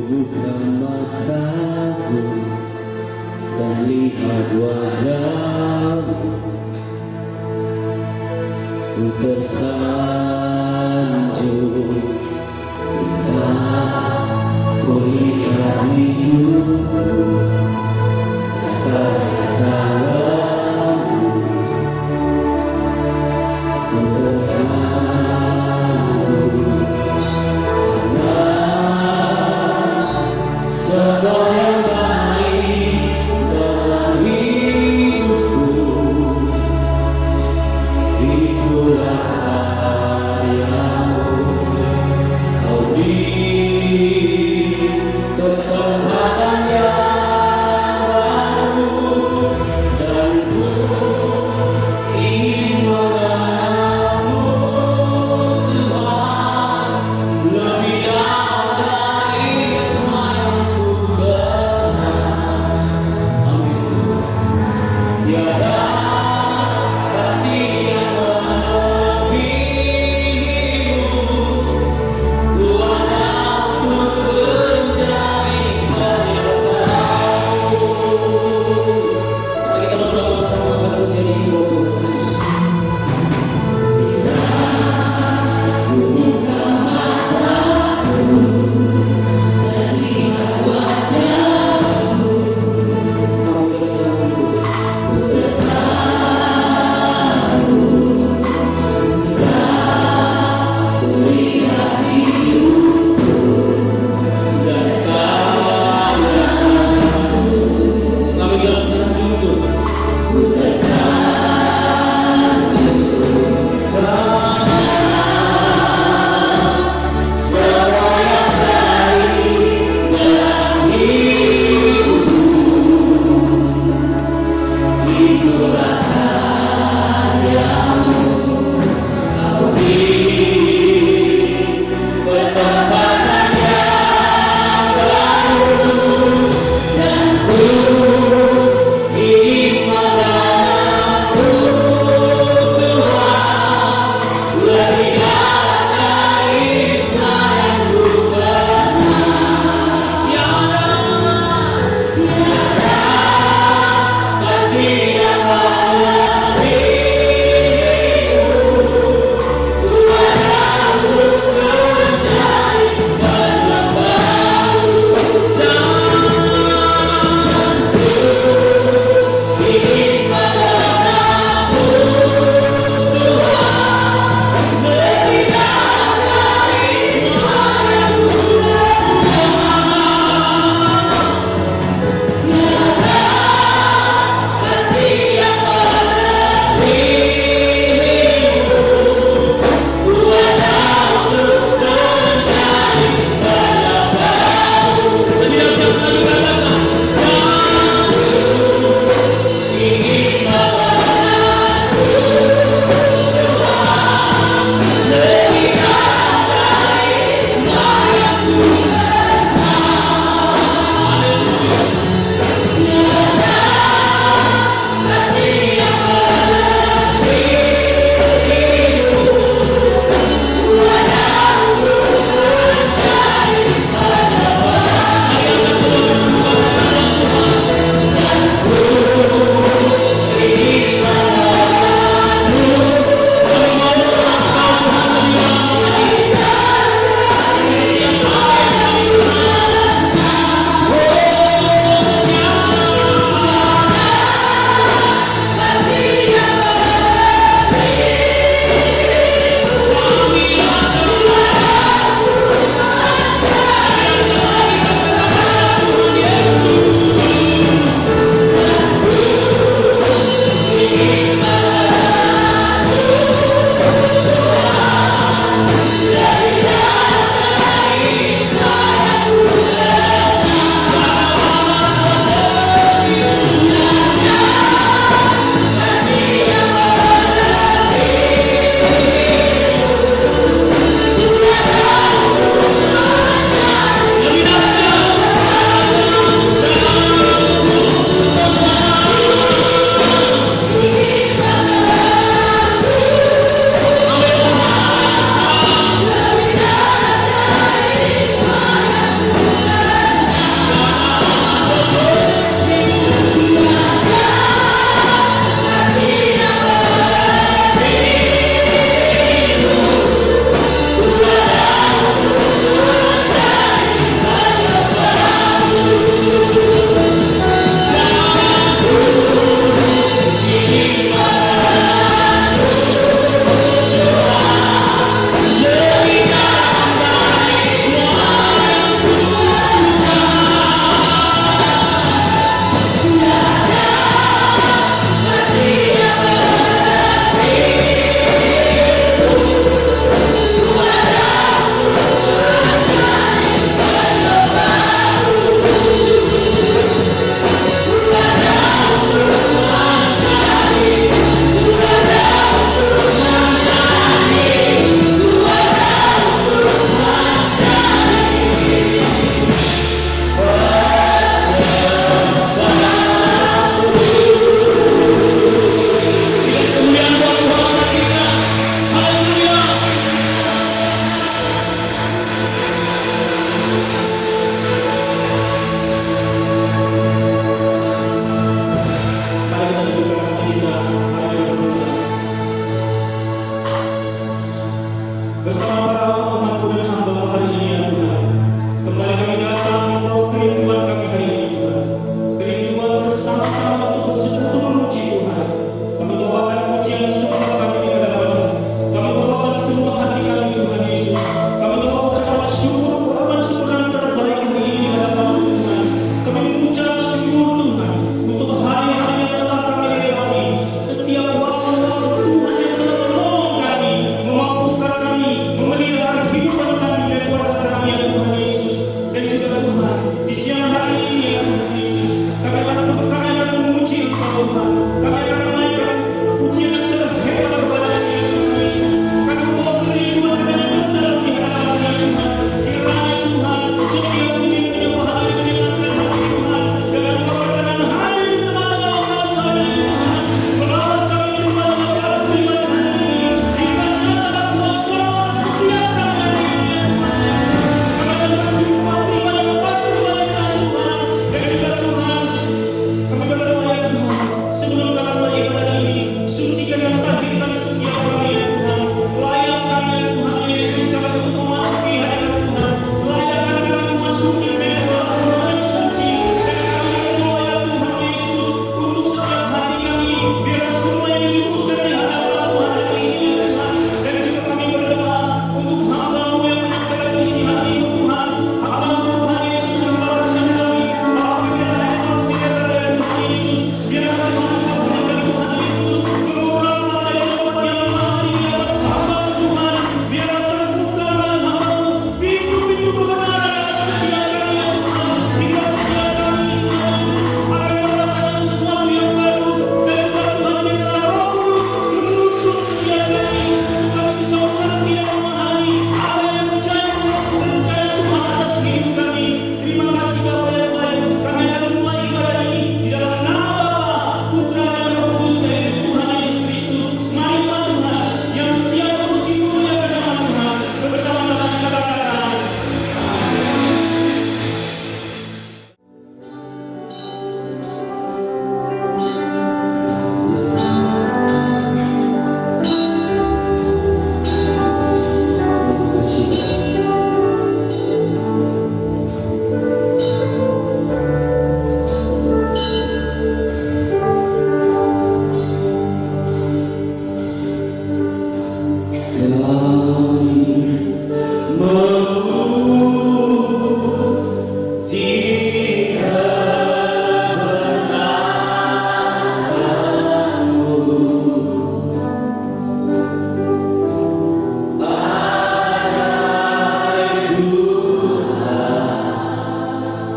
buka mataku dan lihat wajahmu, ku tersanjung. Indah ku lihat hidupku, tanganmu, ku tersanjung. Segala yang baik dalam hidupku, itulah karyamu. Kau di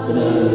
Tuhan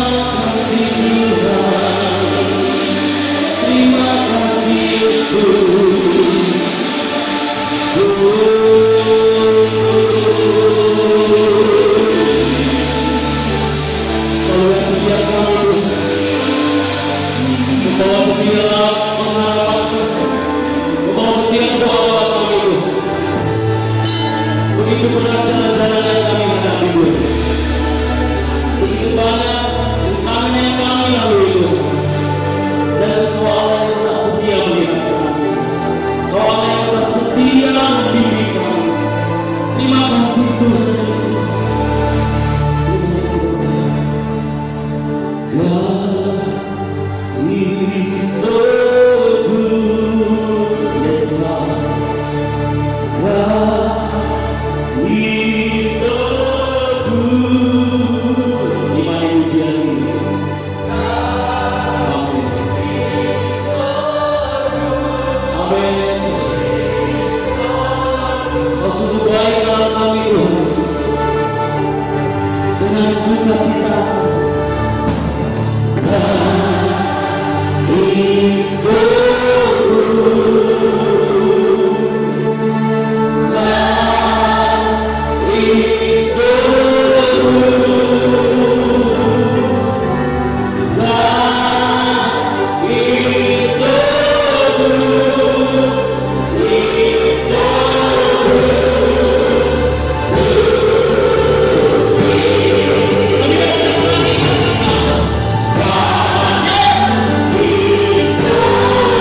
kasih Tuhan, terima kasih Yesus. Kalau yang setiap kali membawa setiap pengharapan, membawa setiap doa kami itu, begitu berat jalan-jalan yang kami hadapi itu, begitu banyak rintangan yang kami lalui itu, dan Engkau Allah yang telah setia melihat kami, Engkau Allah yang telah setia membimbing kami. Terima kasih Tuhan Yesus. God is so good, yes God. God is so good. Di mana ujian ini? Amin. Amin. Kau sungguh baik dalam kami Tuhan Yesus. Dengan sukacita. God is so good. God is so good. God is so good. He's so good.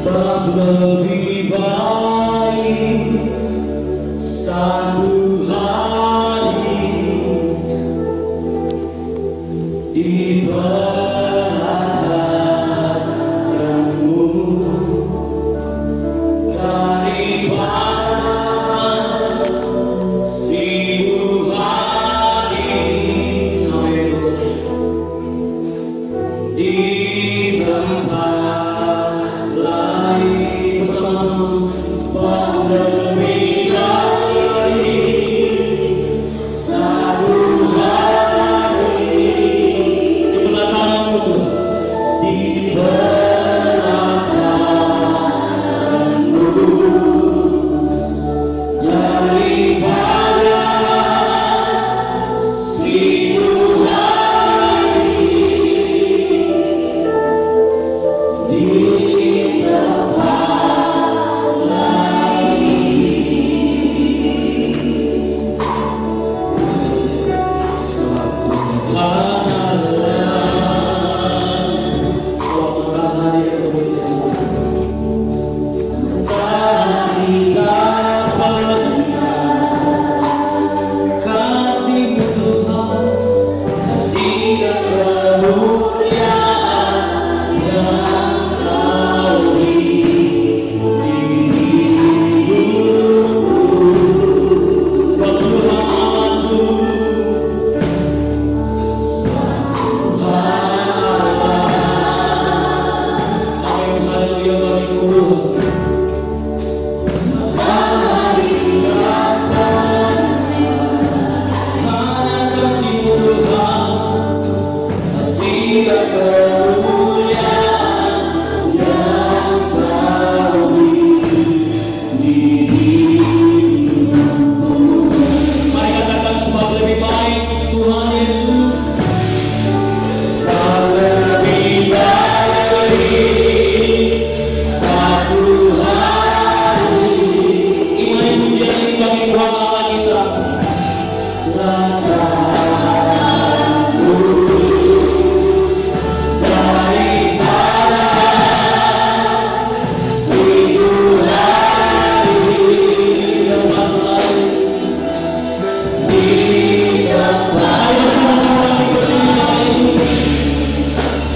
Sebab lebih baik satu hari di hadapan-Mu daripada 1000 hari di tempat lain bersama. Sebab lebih baik satu hari di belakangmu Tuhan, di belakangmu daripada 1000 hari di tempat lain.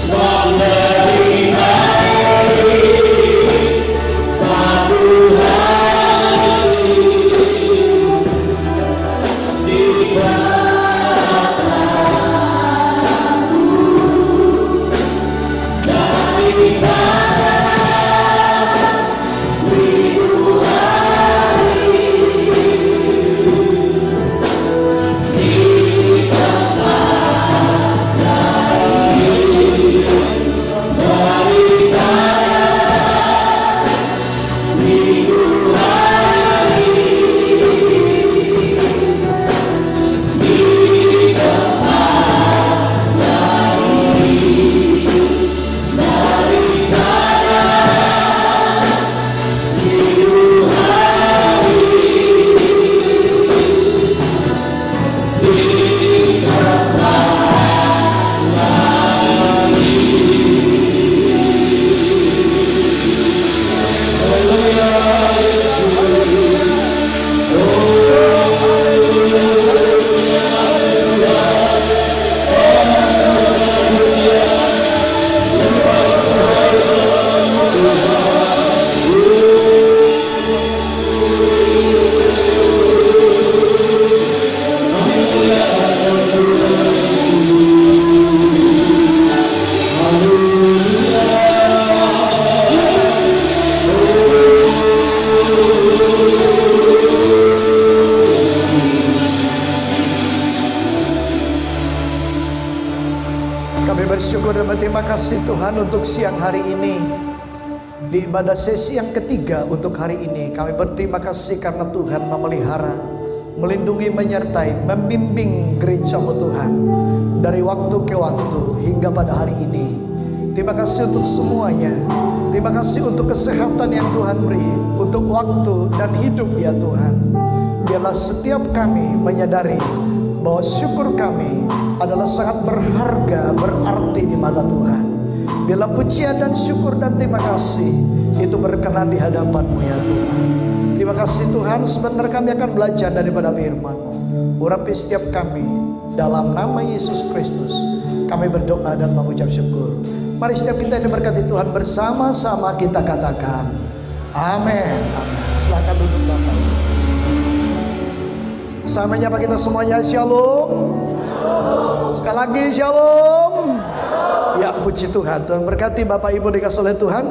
Sebab Tuhan bersyukur dan berterima kasih Tuhan untuk siang hari ini. Di ibadah sesi yang ketiga untuk hari ini, kami berterima kasih karena Tuhan memelihara, melindungi, menyertai, membimbing gereja-Mu Tuhan dari waktu ke waktu hingga pada hari ini. Terima kasih untuk semuanya. Terima kasih untuk kesehatan yang Tuhan beri, untuk waktu dan hidup ya Tuhan. Biarlah setiap kami menyadari bahwa syukur kami adalah sangat berharga, berarti di mata Tuhan. Biarlah pujian dan syukur dan terima kasih itu berkenan di hadapan-Mu ya Tuhan. Terima kasih Tuhan, sebentar kami akan belajar daripada firman-Mu. Urapi setiap kami dalam nama Yesus Kristus. Kami berdoa dan mengucap syukur. Mari setiap kita yang diberkati Tuhan bersama-sama kita katakan amin. Amin. Silakan duduk Bapak. Saya menyapa kita semuanya, shalom. Sekali lagi shalom. Ya, puji Tuhan. Tuhan berkati Bapak Ibu dikasih oleh Tuhan.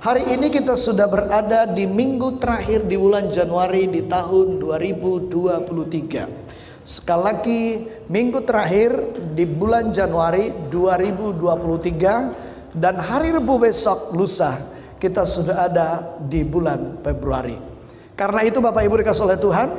Hari ini kita sudah berada di minggu terakhir di bulan Januari di tahun 2023. Sekali lagi minggu terakhir di bulan Januari 2023, dan hari Rabu besok lusa kita sudah ada di bulan Februari. Karena itu Bapak Ibu dikasih oleh Tuhan,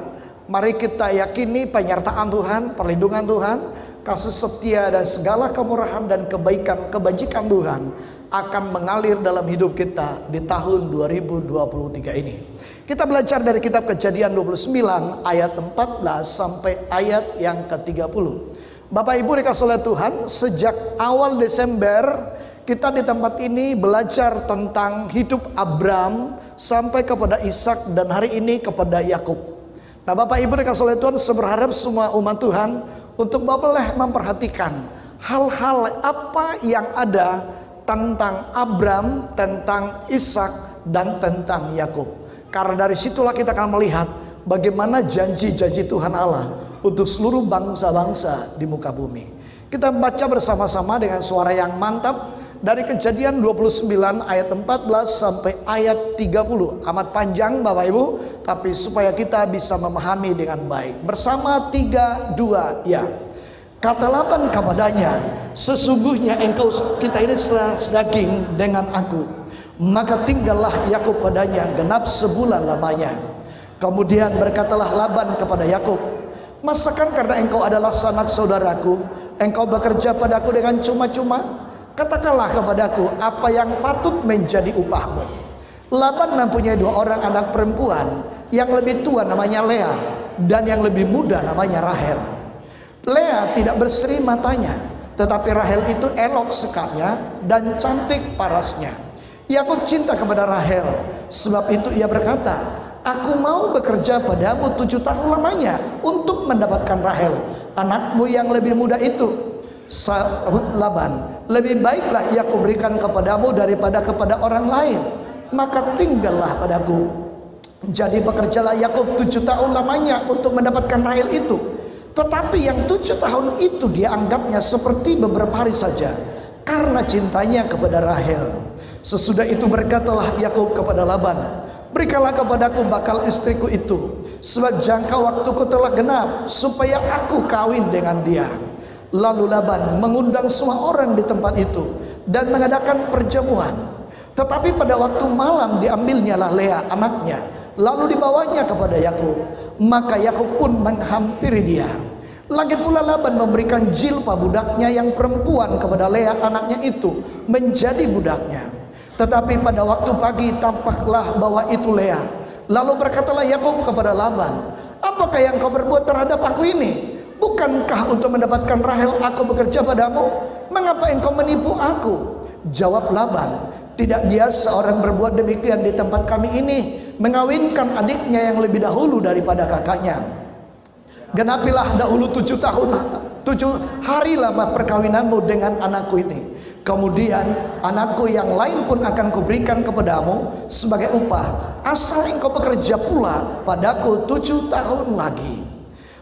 mari kita yakini penyertaan Tuhan, perlindungan Tuhan, kasih setia dan segala kemurahan dan kebaikan, kebajikan Tuhan akan mengalir dalam hidup kita di tahun 2023 ini. Kita belajar dari kitab Kejadian 29 ayat 14 sampai ayat yang ke-30. Bapak Ibu dikasih oleh Tuhan, sejak awal Desember kita di tempat ini belajar tentang hidup Abram sampai kepada Ishak dan hari ini kepada Yakub. Nah Bapak Ibu dikasih oleh Tuhan, saya berharap semua umat Tuhan untuk boleh memperhatikan hal-hal apa yang ada tentang Abram, tentang Ishak, dan tentang Yakub. Karena dari situlah kita akan melihat bagaimana janji-janji Tuhan Allah untuk seluruh bangsa-bangsa di muka bumi. Kita baca bersama-sama dengan suara yang mantap dari Kejadian 29 ayat 14 sampai ayat 30. Amat panjang Bapak Ibu, tapi supaya kita bisa memahami dengan baik. Bersama 3, 2, ya. Kata Laban kepadanya, sesungguhnya engkau kita ini sedaging dengan aku. Maka tinggallah Yakub padanya genap sebulan lamanya. Kemudian berkatalah Laban kepada Yakub, masakan karena engkau adalah sanak saudaraku, engkau bekerja padaku dengan cuma-cuma? Katakanlah kepadaku apa yang patut menjadi upahmu. Laban mempunyai 2 orang anak perempuan, yang lebih tua namanya Lea dan yang lebih muda namanya Rahel. Lea tidak berseri matanya, tetapi Rahel itu elok sekatnya dan cantik parasnya. Yakub cinta kepada Rahel, sebab itu ia berkata, aku mau bekerja padamu 7 tahun lamanya untuk mendapatkan Rahel, anakmu yang lebih muda itu. Sahut Laban, lebih baiklah ia kuberikan kepadamu daripada kepada orang lain, maka tinggallah padaku. Jadi bekerjalah Yakub 7 tahun lamanya untuk mendapatkan Rahel itu. Tetapi yang 7 tahun itu dia anggapnya seperti beberapa hari saja, karena cintanya kepada Rahel. Sesudah itu berkatalah Yakub kepada Laban, berikanlah kepadaku bakal istriku itu, sebab jangka waktuku telah genap, supaya aku kawin dengan dia. Lalu Laban mengundang semua orang di tempat itu dan mengadakan perjamuan. Tetapi pada waktu malam diambilnyalah Lea anaknya, lalu dibawanya kepada Yakub. Maka Yakub pun menghampiri dia. Lagi pula Laban memberikan Jilpa budaknya yang perempuan kepada Lea anaknya itu menjadi budaknya. Tetapi pada waktu pagi tampaklah bahwa itu Lea. Lalu berkatalah Yakub kepada Laban, apakah yang kau berbuat terhadap aku ini? Bukankah untuk mendapatkan Rahel aku bekerja padamu? Mengapa engkau menipu aku? Jawab Laban, tidak biasa orang berbuat demikian di tempat kami ini, mengawinkan adiknya yang lebih dahulu daripada kakaknya. Genapilah dahulu 7 hari lama perkawinanmu dengan anakku ini. Kemudian anakku yang lain pun akan kuberikan kepadamu sebagai upah, asal engkau bekerja pula padaku 7 tahun lagi.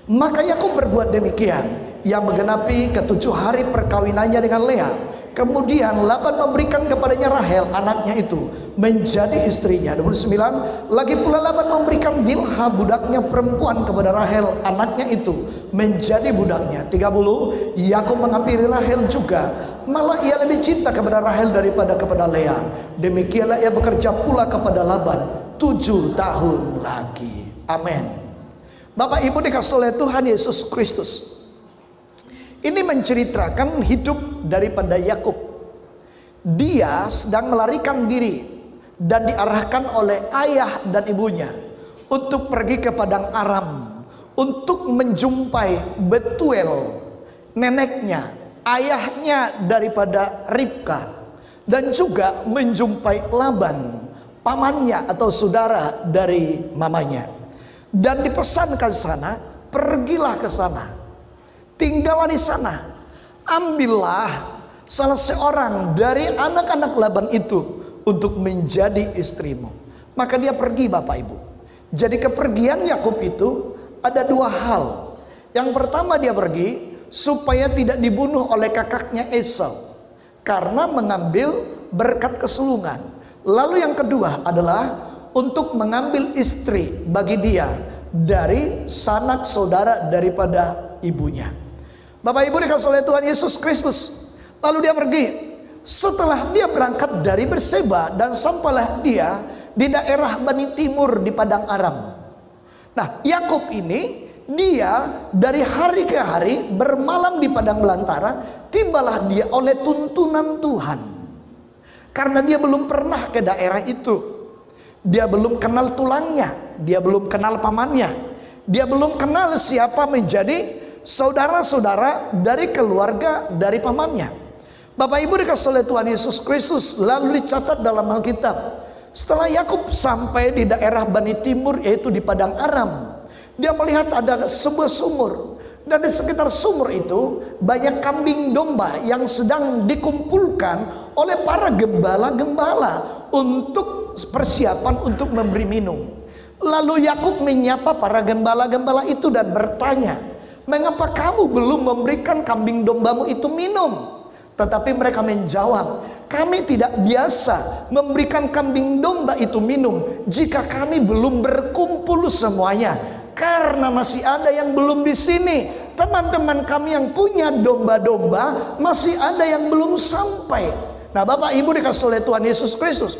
Maka Yakub berbuat demikian, yang menggenapi ke-7 hari perkawinannya dengan Lea. Kemudian Laban memberikan kepadanya Rahel anaknya itu menjadi istrinya. 29. Lagi pula Laban memberikan Bilha budaknya perempuan kepada Rahel anaknya itu menjadi budaknya. 30. Yakub menghampiri Rahel juga, malah ia lebih cinta kepada Rahel daripada kepada Lea. Demikianlah ia bekerja pula kepada Laban 7 tahun lagi. Amin. Bapak Ibu dikasih oleh Tuhan Yesus Kristus, ini menceritakan hidup daripada Yakub. Dia sedang melarikan diri dan diarahkan oleh ayah dan ibunya untuk pergi ke padang Aram untuk menjumpai Betuel, neneknya, ayahnya daripada Ribka, dan juga menjumpai Laban, pamannya atau saudara dari mamanya. Dan dipesankan sana, pergilah ke sana, tinggallah di sana, ambillah salah seorang dari anak-anak Laban itu untuk menjadi istrimu. Maka dia pergi, Bapak Ibu. Jadi kepergian Yakub itu ada dua hal. Yang pertama, dia pergi supaya tidak dibunuh oleh kakaknya Esau karena mengambil berkat kesulungan. Lalu yang kedua adalah untuk mengambil istri bagi dia dari sanak saudara daripada ibunya. Bapak Ibu dikasih oleh Tuhan Yesus Kristus. Lalu dia pergi. Setelah dia berangkat dari Berseba dan sampailah dia di daerah Bani Timur di padang Aram. Nah, Yakub ini dia dari hari ke hari bermalam di padang belantara, tibalah dia oleh tuntunan Tuhan. Karena dia belum pernah ke daerah itu. Dia belum kenal tulangnya, dia belum kenal pamannya, dia belum kenal siapa menjadi saudara-saudara dari keluarga dari pamannya. Bapak Ibu dikasih oleh Tuhan Yesus Kristus, lalu dicatat dalam Alkitab. Setelah Yakub sampai di daerah Bani Timur, yaitu di padang Aram, dia melihat ada sebuah sumur, dan di sekitar sumur itu banyak kambing domba yang sedang dikumpulkan oleh para gembala-gembala untuk persiapan untuk memberi minum. Lalu Yakub menyapa para gembala-gembala itu dan bertanya, "Mengapa kamu belum memberikan kambing dombamu itu minum?" Tetapi mereka menjawab, "Kami tidak biasa memberikan kambing domba itu minum jika kami belum berkumpul semuanya, karena masih ada yang belum di sini. Teman-teman kami yang punya domba-domba masih ada yang belum sampai." Nah, Bapak Ibu dikasih oleh Tuhan Yesus Kristus,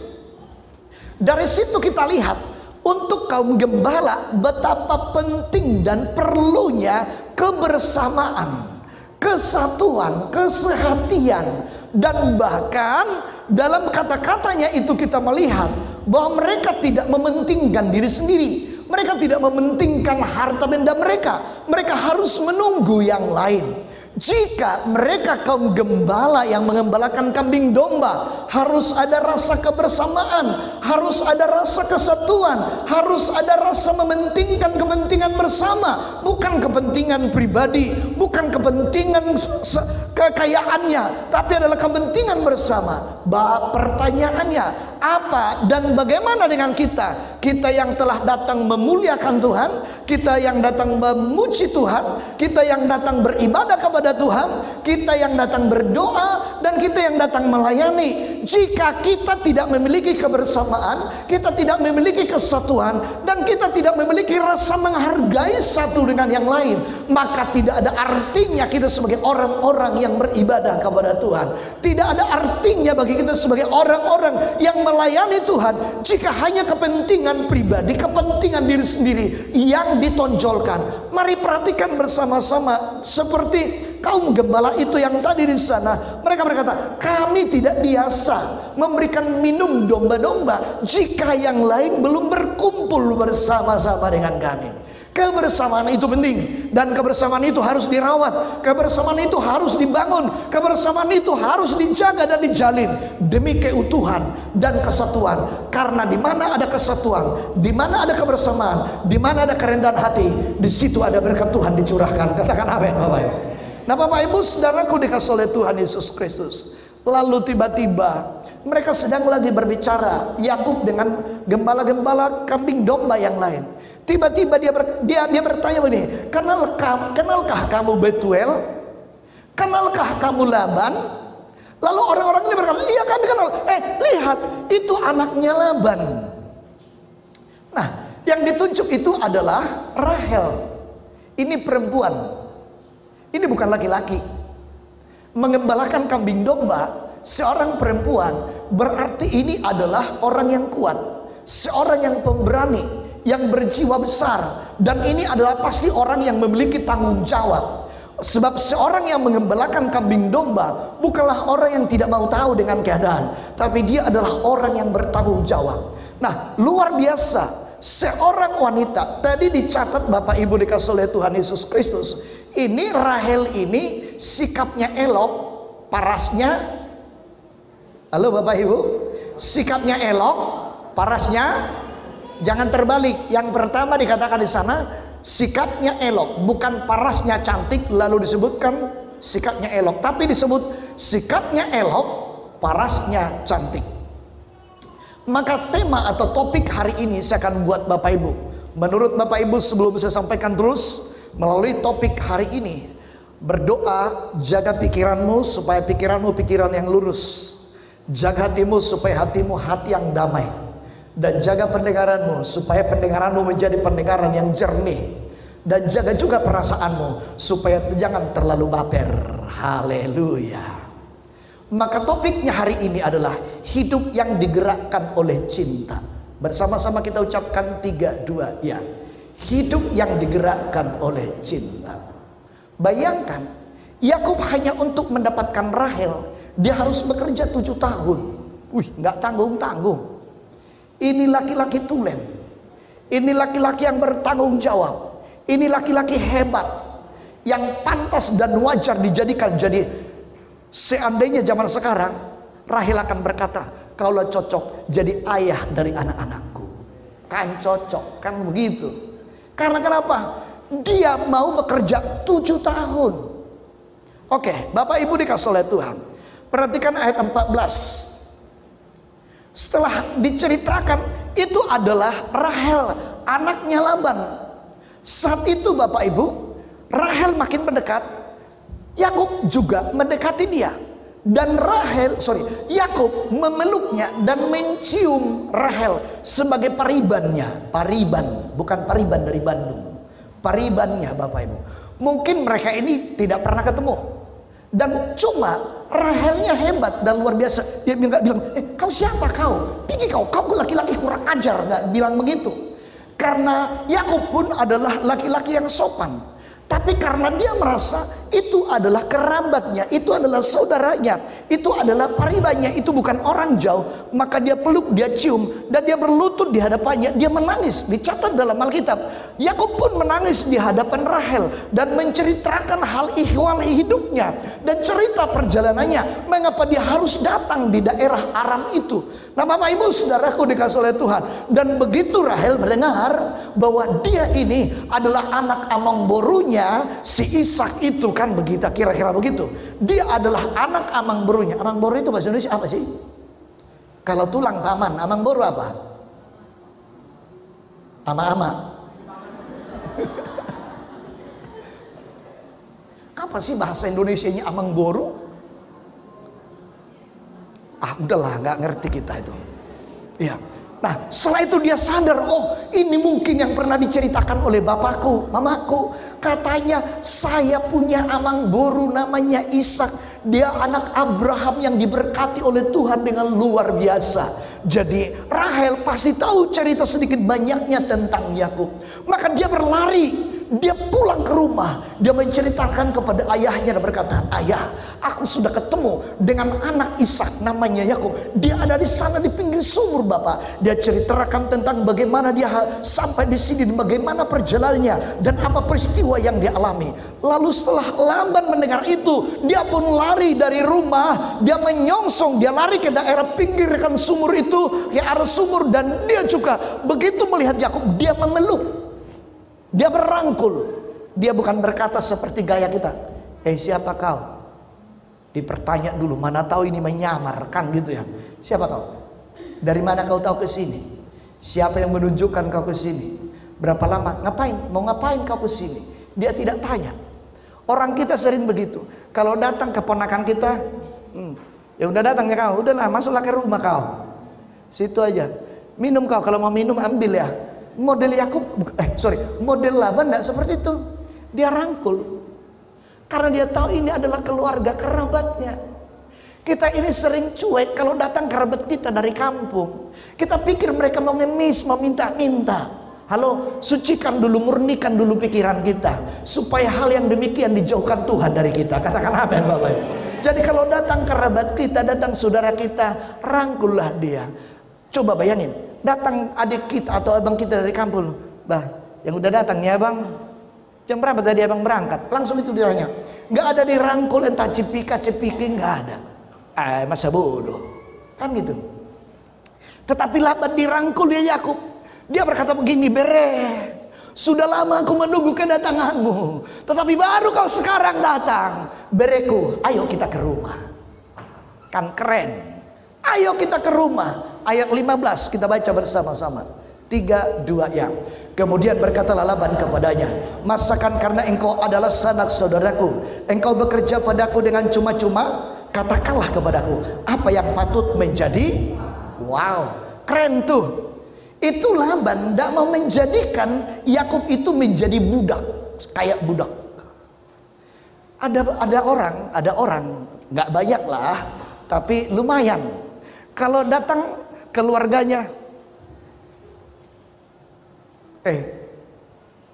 dari situ kita lihat untuk kaum gembala betapa penting dan perlunya kebersamaan, kesatuan, kesehatian. Dan bahkan dalam kata-katanya itu kita melihat bahwa mereka tidak mementingkan diri sendiri. Mereka tidak mementingkan harta benda mereka. Mereka harus menunggu yang lain. Jika mereka kaum gembala yang mengembalakan kambing domba, harus ada rasa kebersamaan, harus ada rasa kesatuan, harus ada rasa mementingkan kepentingan bersama, bukan kepentingan pribadi, bukan kepentingan kekayaannya, tapi adalah kepentingan bersama. Pertanyaannya, apa dan bagaimana dengan kita? Kita yang telah datang memuliakan Tuhan, kita yang datang memuji Tuhan, kita yang datang beribadah kepada Tuhan, kita yang datang berdoa, dan kita yang datang melayani. Jika kita tidak memiliki kebersamaan, kita tidak memiliki kesatuan, dan kita tidak memiliki rasa menghargai satu dengan yang lain, maka tidak ada artinya kita sebagai orang-orang yang beribadah kepada Tuhan. Tidak ada artinya bagi kita sebagai orang-orang yang melayani Tuhan jika hanya kepentingan pribadi, kepentingan diri sendiri yang ditonjolkan. Mari perhatikan bersama-sama seperti kaum gembala itu yang tadi di sana. Mereka berkata, "Kami tidak biasa memberikan minum domba-domba jika yang lain belum berkumpul bersama-sama dengan kami." Kebersamaan itu penting, dan kebersamaan itu harus dirawat, kebersamaan itu harus dibangun, kebersamaan itu harus dijaga dan dijalin demi keutuhan dan kesatuan. Karena di mana ada kesatuan, di mana ada kebersamaan, di mana ada kerendahan hati, di situ ada berkat Tuhan dicurahkan. Katakan amin, Bapak Ibu. Nah, Bapak Ibu saudaraku dikasih oleh Tuhan Yesus Kristus, lalu tiba-tiba mereka sedang lagi berbicara, Yakub dengan gembala-gembala kambing domba yang lain. Tiba-tiba dia bertanya begini, kenalkah kamu Betuel? Kenalkah kamu Laban? Lalu orang-orang ini berkata, "Iya, kami kenal." Lihat, itu anaknya Laban. Nah, yang ditunjuk itu adalah Rahel. Ini perempuan. Ini bukan laki-laki. Mengembalakan kambing domba seorang perempuan berarti ini adalah orang yang kuat, seorang yang pemberani, yang berjiwa besar, dan ini adalah pasti orang yang memiliki tanggung jawab. Sebab seorang yang mengembalakan kambing domba bukanlah orang yang tidak mau tahu dengan keadaan, tapi dia adalah orang yang bertanggung jawab. Nah, luar biasa, seorang wanita tadi dicatat Bapak Ibu dikasih oleh Tuhan Yesus Kristus. Ini Rahel ini sikapnya elok, parasnya, halo Bapak Ibu, sikapnya elok, parasnya jangan terbalik. Yang pertama dikatakan di sana sikapnya elok, bukan parasnya cantik lalu disebutkan sikapnya elok, tapi disebut sikapnya elok, parasnya cantik. Maka tema atau topik hari ini saya akan buat Bapak Ibu. Menurut Bapak Ibu, sebelum saya sampaikan terus melalui topik hari ini, berdoa jaga pikiranmu supaya pikiranmu pikiran yang lurus, jaga hatimu supaya hatimu hati yang damai, dan jaga pendengaranmu supaya pendengaranmu menjadi pendengaran yang jernih, dan jaga juga perasaanmu supaya jangan terlalu baper. Haleluya. Maka topiknya hari ini adalah hidup yang digerakkan oleh cinta. Bersama-sama kita ucapkan 3, 2 ya. Hidup yang digerakkan oleh cinta. Bayangkan, Yakub hanya untuk mendapatkan Rahel, dia harus bekerja 7 tahun. Nggak tanggung-tanggung. Ini laki-laki tulen. Ini laki-laki yang bertanggung jawab. Ini laki-laki hebat, yang pantas dan wajar dijadikan jadi. Seandainya zaman sekarang, Rahel akan berkata, kaulah cocok jadi ayah dari anak-anakku. Kan cocok, kan begitu. Karena kenapa? Dia mau bekerja 7 tahun. Oke, Bapak Ibu dikasih oleh Tuhan. Perhatikan ayat 14. Setelah diceritakan, itu adalah Rahel, anaknya Laban. Saat itu Bapak Ibu, Rahel makin mendekat, Yakub juga mendekati dia. Dan Yakub memeluknya dan mencium Rahel sebagai paribannya. Pariban, bukan pariban dari Bandung. Paribannya Bapak Ibu. Mungkin mereka ini tidak pernah ketemu. Dan cuma Rahelnya hebat dan luar biasa. Dia nggak bilang, kau siapa kau? Pergi kau laki-laki kurang ajar. Nggak bilang begitu. Karena Yakub pun adalah laki-laki yang sopan. Tapi karena dia merasa itu adalah kerabatnya, itu adalah saudaranya, itu adalah paribannya, itu bukan orang jauh, maka dia peluk, dia cium, dan dia berlutut di hadapannya. Dia menangis. Dicatat dalam Alkitab, Yakub pun menangis di hadapan Rahel dan menceritakan hal ihwal hidupnya dan cerita perjalanannya, mengapa dia harus datang di daerah Aram itu. Nah Bapak Ibu saudaraku dikasih oleh Tuhan. Dan begitu Rahel mendengar bahwa dia ini adalah anak amang borunya si Ishak itu, kan begitu, kira-kira begitu. Dia adalah anak amang borunya. Amang boru itu bahasa Indonesia apa sih? Kalau tulang paman, amang boru apa? Ama-ama. Apa sih bahasa Indonesianya amang boru? Udahlah, nggak ngerti kita itu. Ya. Nah, setelah itu dia sadar, oh ini mungkin yang pernah diceritakan oleh bapakku, mamaku. Katanya saya punya amang boru namanya Ishak. Dia anak Abraham yang diberkati oleh Tuhan dengan luar biasa. Jadi Rahel pasti tahu cerita sedikit banyaknya tentang Yakub. Maka dia berlari. Dia pulang ke rumah, dia menceritakan kepada ayahnya dan berkata, ayah, aku sudah ketemu dengan anak Ishak namanya Yakub. Dia ada di sana di pinggir sumur Bapak. Dia ceritakan tentang bagaimana dia sampai di sini, bagaimana perjalanannya dan apa peristiwa yang dia alami. Lalu setelah Laban mendengar itu, dia pun lari dari rumah, dia menyongsong, dia lari ke daerah pinggirkan sumur itu, ke arah sumur, dan dia juga begitu melihat Yakub, dia memeluk. Dia berangkul. Dia bukan berkata seperti gaya kita, siapa kau? Dipertanya dulu, mana tahu ini menyamar, kan gitu ya. Siapa kau? Dari mana kau tahu ke sini? Siapa yang menunjukkan kau ke sini? Berapa lama? Ngapain? Mau ngapain kau ke sini? Dia tidak tanya. Orang kita sering begitu. Kalau datang keponakan kita, ya udah datang ya kau, udahlah masuklah ke rumah kau. Situ aja. Minum kau, kalau mau minum ambil ya. Model Yakub, model Laban tidak seperti itu. Dia rangkul. Karena dia tahu ini adalah keluarga kerabatnya. Kita ini sering cuek kalau datang kerabat kita dari kampung. Kita pikir mereka mau ngemis, mau minta-minta. Halo, sucikan dulu, murnikan dulu pikiran kita, supaya hal yang demikian dijauhkan Tuhan dari kita. Katakan amin Bapak Ibu. Jadi kalau datang kerabat kita, datang saudara kita, rangkullah dia. Coba bayangin, datang adik kita atau abang kita dari kampung, yang udah datang ya bang, jam berapa tadi abang berangkat? Langsung itu ditanya, nggak ada dirangkul entah cepika cepiki, nggak ada. Masa bodoh, kan gitu. Tetapi Laban dirangkul dia Yakub. Dia berkata begini, Bere, sudah lama aku menunggu kedatanganmu, tetapi baru kau sekarang datang. Bereku, ayo kita ke rumah. Kan keren. Ayo kita ke rumah. Ayat 15 kita baca bersama-sama. 3, 2 ya. Kemudian berkatalah Laban kepadanya, masakan karena engkau adalah sanak saudaraku, engkau bekerja padaku dengan cuma-cuma, katakanlah kepadaku apa yang patut menjadi. Wow, keren tuh. Itu Laban tidak mau menjadikan Yakub itu menjadi budak, kayak budak. Ada orang nggak banyak lah, tapi lumayan. Kalau datang keluarganya,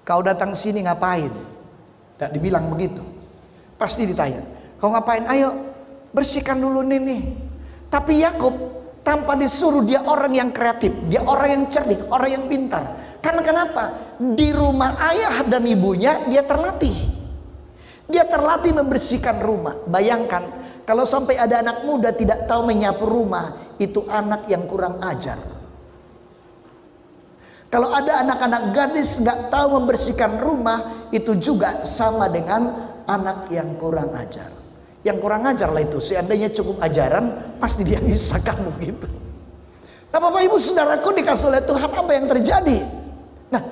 kau datang sini ngapain? Tidak dibilang begitu. Pasti ditanya, kau ngapain? Ayo bersihkan dulu nih. Tapi Yakub tanpa disuruh, dia orang yang kreatif, dia orang yang cerdik, orang yang pintar. Karena kenapa? Di rumah ayah dan ibunya dia terlatih. Dia terlatih membersihkan rumah. Bayangkan kalau sampai ada anak muda tidak tahu menyapu rumah, itu anak yang kurang ajar. Kalau ada anak-anak gadis nggak tahu membersihkan rumah, itu juga sama dengan anak yang kurang ajar. Yang kurang ajar lah itu, seandainya cukup ajaran pasti dia bisa kan begitu. Nah Bapak Ibu Saudaraku dikasih oleh Tuhan, apa yang terjadi? Nah,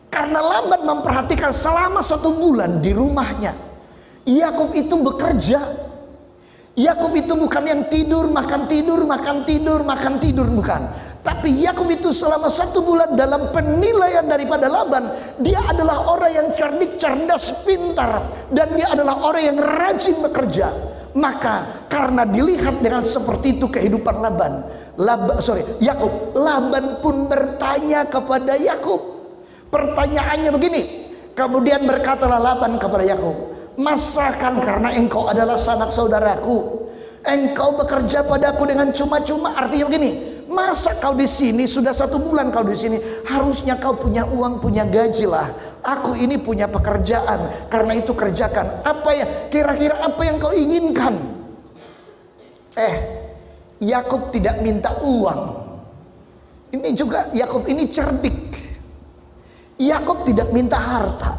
karena Laban memperhatikan selama 1 bulan di rumahnya, Yakub itu bekerja. Yakub itu bukan yang tidur, makan tidur, makan tidur, makan tidur, bukan. Tapi Yakub itu selama 1 bulan dalam penilaian daripada Laban, dia adalah orang yang cerdik, cerdas, pintar, dan dia adalah orang yang rajin bekerja. Maka karena dilihat dengan seperti itu kehidupan Yakub, Laban pun bertanya kepada Yakub. Pertanyaannya begini, kemudian berkatalah Laban kepada Yakub, masakan karena engkau adalah sanak saudaraku, engkau bekerja padaku dengan cuma-cuma? Artinya begini, masa kau di sini sudah 1 bulan kau di sini, harusnya kau punya uang, punya gaji lah. Aku ini punya pekerjaan, karena itu kerjakan. Apa ya kira-kira apa yang kau inginkan? Yakub tidak minta uang. Ini juga Yakub ini cerdik. Yakub tidak minta harta.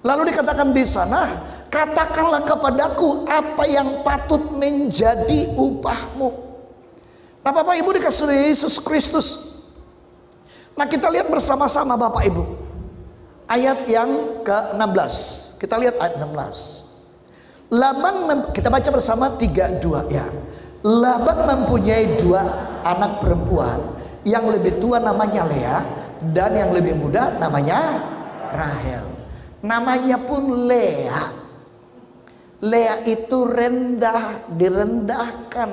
Lalu dikatakan di sana, katakanlah kepadaku apa yang patut menjadi upahmu. Nah Bapak Ibu dikasih oleh Yesus Kristus. Nah kita lihat bersama-sama Bapak Ibu, ayat yang ke-16. Kita lihat ayat 16. Laban, kita baca bersama 3, 2 ya. Laban mempunyai 2 anak perempuan, yang lebih tua namanya Lea, dan yang lebih muda namanya Rahel. Namanya pun Lea. Lea itu rendah, direndahkan.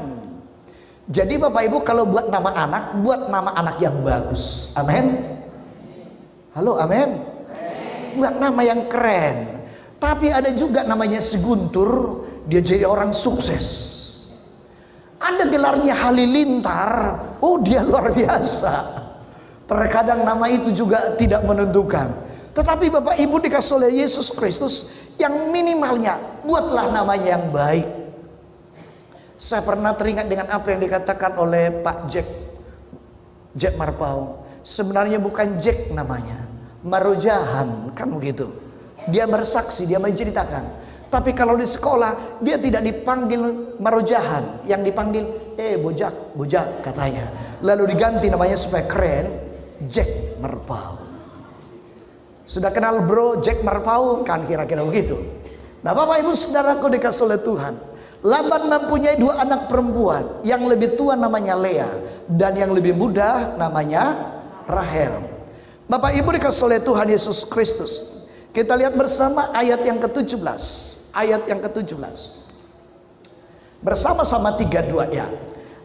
Jadi Bapak Ibu kalau buat nama anak yang bagus. Amin. Halo, amin. Buat nama yang keren. Tapi ada juga namanya si Guntur, dia jadi orang sukses. Ada gelarnya Halilintar, oh dia luar biasa. Terkadang nama itu juga tidak menentukan. Tetapi Bapak Ibu dikasih oleh Yesus Kristus, yang minimalnya buatlah namanya yang baik. Saya pernah teringat dengan apa yang dikatakan oleh Pak Jack Marpau. Sebenarnya bukan Jack namanya, Marojahan, kan begitu. Dia bersaksi, dia menceritakan. Tapi kalau di sekolah dia tidak dipanggil Marojahan, yang dipanggil Bojak katanya. Lalu diganti namanya supaya keren, Jack Marpau. Sudah kenal bro Jack Marpau kan, kira-kira begitu. Nah Bapak Ibu Saudaraku dikasih oleh Tuhan, Laban mempunyai 2 anak perempuan, yang lebih tua namanya Lea, dan yang lebih muda namanya Rahel. Bapak Ibu dikasih oleh Tuhan Yesus Kristus. Kita lihat bersama ayat yang ke-17. Ayat yang ke-17. Bersama-sama 3, 2 ya.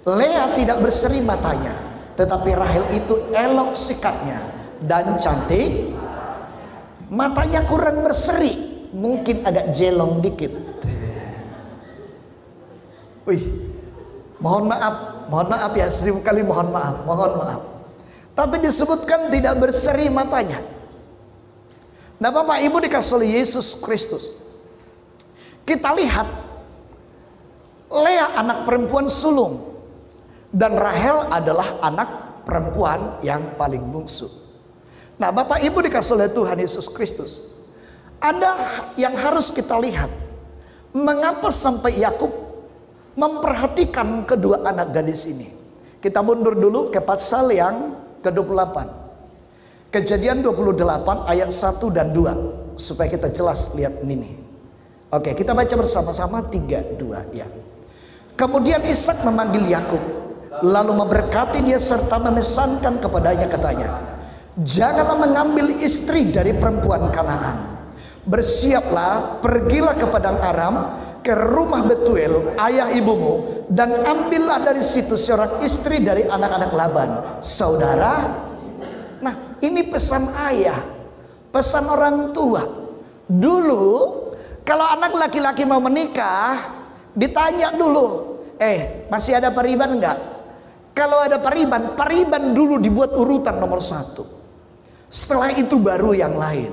Lea tidak berseri matanya, tetapi Rahel itu elok sikapnya dan cantik. Matanya kurang berseri, mungkin agak jelong dikit. Wih, mohon maaf ya, 1000 kali mohon maaf. Tapi disebutkan tidak berseri matanya. Nah Bapak Ibu dikasih oleh Yesus Kristus, kita lihat Lea anak perempuan sulung. Dan Rahel adalah anak perempuan yang paling bungsu. Nah, Bapak Ibu dikasih oleh Tuhan Yesus Kristus, ada yang harus kita lihat. Mengapa sampai Yakub memperhatikan kedua anak gadis ini? Kita mundur dulu ke pasal yang ke-28. Kejadian 28 ayat 1 dan 2 supaya kita jelas lihat ini. Oke, kita baca bersama-sama 3, 2 ya. Kemudian Ishak memanggil Yakub, lalu memberkati dia serta memesankan kepadanya, katanya, janganlah mengambil istri dari perempuan Kanaan. Bersiaplah, pergilah ke padang Aram, ke rumah Betuel ayah ibumu, dan ambillah dari situ seorang istri dari anak-anak Laban, saudara. Nah, ini pesan ayah, pesan orang tua. Dulu kalau anak laki-laki mau menikah, ditanya dulu, masih ada pariban enggak? Kalau ada pariban dulu dibuat urutan nomor 1. Setelah itu baru yang lain.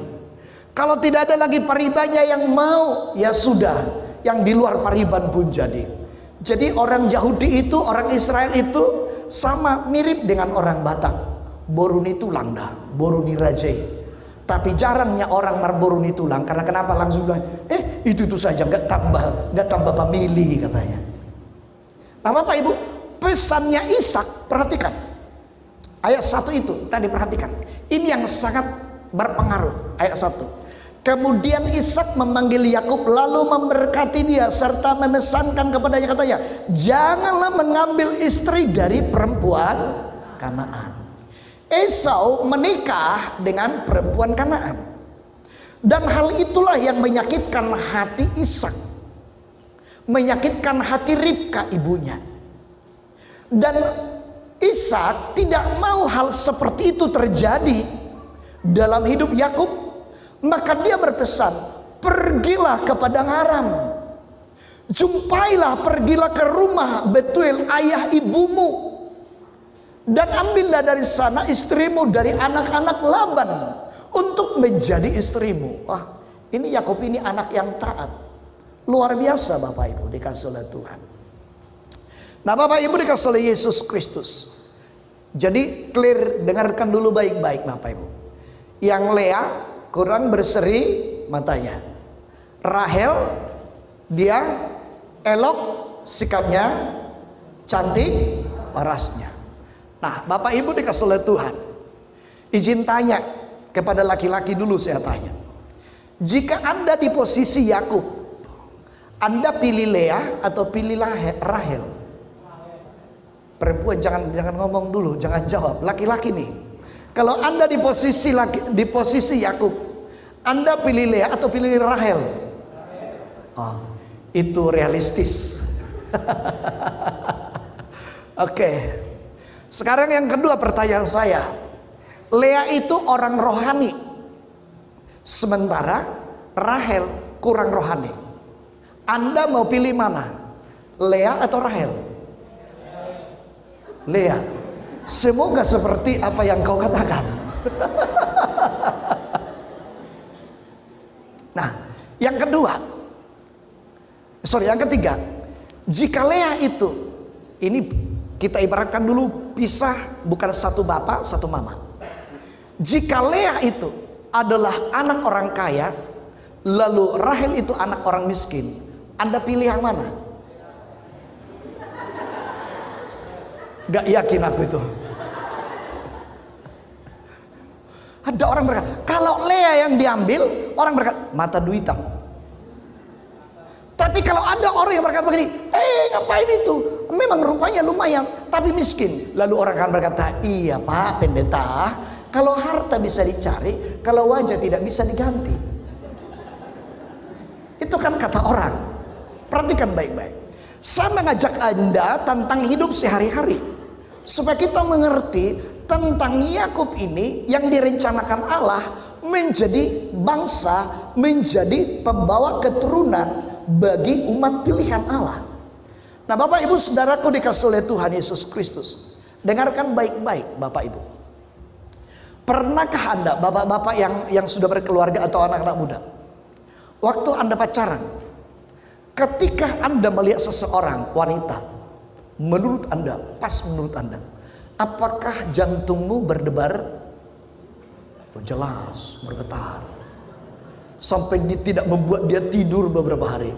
Kalau tidak ada lagi paribannya yang mau, ya sudah, yang di luar pariban pun jadi. Jadi orang Yahudi itu, orang Israel itu sama mirip dengan orang Batak. Boruni tulang dah, boruni rajai. Tapi jarangnya orang marboruni tulang. Karena kenapa? Langsung bilang, itu saja, nggak tambah pemilih katanya. Nah, Bapak Ibu, pesannya Ishak, perhatikan ayat 1 itu tadi, perhatikan. Ini yang sangat berpengaruh. Ayat 1. Kemudian Ishak memanggil Yakub, lalu memberkati dia serta memesankan kepadanya, katanya, janganlah mengambil istri dari perempuan Kanaan. Esau menikah dengan perempuan Kanaan, dan hal itulah yang menyakitkan hati Ishak, menyakitkan hati Ribka ibunya. Dan Ishak tidak mau hal seperti itu terjadi dalam hidup Yakub. Maka dia berpesan, pergilah ke padang Aram, pergilah ke rumah Betuel ayah ibumu, dan ambillah dari sana istrimu dari anak-anak Laban untuk menjadi istrimu. Wah, ini Yakub ini anak yang taat, luar biasa Bapak Ibu dikasih oleh Tuhan. Nah, Bapak Ibu dikasih oleh Yesus Kristus. Jadi clear, dengarkan dulu baik-baik Bapak Ibu. Yang Lea kurang berseri matanya, Rahel dia elok sikapnya, cantik parasnya. Nah, Bapak Ibu dikasih oleh Tuhan, izin tanya kepada laki-laki dulu, saya tanya, jika Anda di posisi Yakub, Anda pilih Lea atau pilih Rahel? Perempuan jangan ngomong dulu, jangan jawab, laki-laki nih. Kalau Anda di posisi Yakub, Anda pilih Lea atau pilih Rahel? Oh, itu realistis. Oke. Sekarang yang kedua pertanyaan saya. Lea itu orang rohani, sementara Rahel kurang rohani. Anda mau pilih mana? Lea atau Rahel? Lea. Semoga seperti apa yang kau katakan. Nah, yang ketiga, jika Lea itu, ini kita ibaratkan dulu pisah, bukan satu bapak satu mama. Jika Lea itu adalah anak orang kaya, lalu Rahel itu anak orang miskin, Anda pilih yang mana? Gak yakin aku itu. Ada orang berkata, kalau Lea yang diambil, orang berkata mata duitan. Tapi kalau ada orang yang berkata begini, ngapain itu? Memang rupanya lumayan, tapi miskin. Lalu orang akan berkata, iya Pak Pendeta, kalau harta bisa dicari, kalau wajah tidak bisa diganti. Itu kan kata orang. Perhatikan baik-baik. Saya mengajak Anda tentang hidup sehari-hari, supaya kita mengerti tentang Yakub ini yang direncanakan Allah menjadi bangsa, menjadi pembawa keturunan bagi umat pilihan Allah. Nah, Bapak Ibu saudaraku dikasih oleh Tuhan Yesus Kristus, dengarkan baik-baik Bapak Ibu. Pernahkah Anda, bapak-bapak yang sudah berkeluarga atau anak-anak muda, waktu Anda pacaran, ketika Anda melihat seseorang wanita Menurut Anda, pas menurut Anda, apakah jantungmu berdebar? Oh, jelas, bergetar. Sampai tidak membuat dia tidur beberapa hari.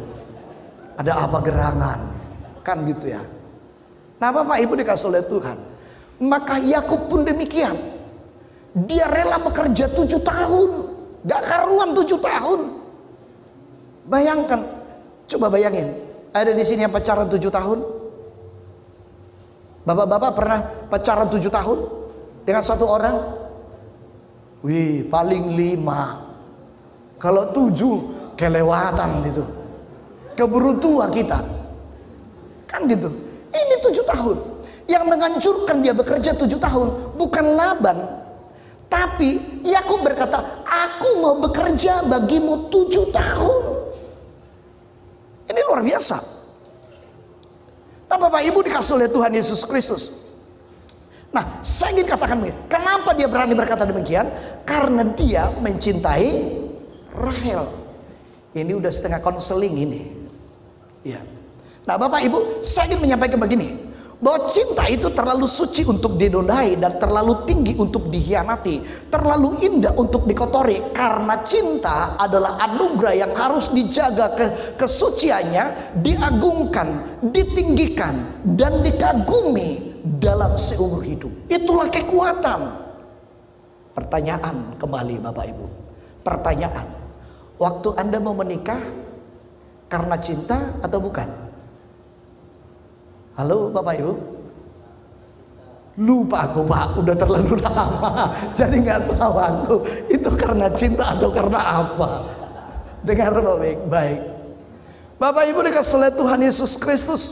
Ada apa gerangan? Kan gitu ya. Nah, Bapak Ibu dikasih oleh Tuhan. Maka Yakub pun demikian. Dia rela bekerja 7 tahun. Gak karuan 7 tahun. Bayangkan, coba bayangin. Ada di sini yang pacaran 7 tahun? Bapak-bapak pernah pacaran 7 tahun dengan satu orang? Wih, paling 5. Kalau 7 kelewatan itu. Keburu tua kita. Kan gitu. Ini 7 tahun. Yang menghancurkan dia bekerja 7 tahun bukan Laban. Tapi Yakub berkata, aku mau bekerja bagimu 7 tahun. Ini luar biasa. Nah, Bapak Ibu dikasih oleh Tuhan Yesus Kristus. Nah, saya ingin katakan begini. Kenapa dia berani berkata demikian? Karena dia mencintai Rahel. Ini udah setengah konseling ini. Ya. Nah, Bapak Ibu, saya ingin menyampaikan begini. Bahwa cinta itu terlalu suci untuk didodai dan terlalu tinggi untuk dikhianati, terlalu indah untuk dikotori. Karena cinta adalah anugerah yang harus dijaga kesuciannya, diagungkan, ditinggikan, dan dikagumi dalam seumur hidup. Itulah kekuatan. Pertanyaan kembali Bapak Ibu. Pertanyaan, waktu Anda mau menikah karena cinta atau bukan? Halo Bapak Ibu. Lupa aku Pak, udah terlalu lama. Jadi nggak tahu aku itu karena cinta atau karena apa. Dengar baik-baik. Bapak Ibu dikasih oleh Tuhan Yesus Kristus.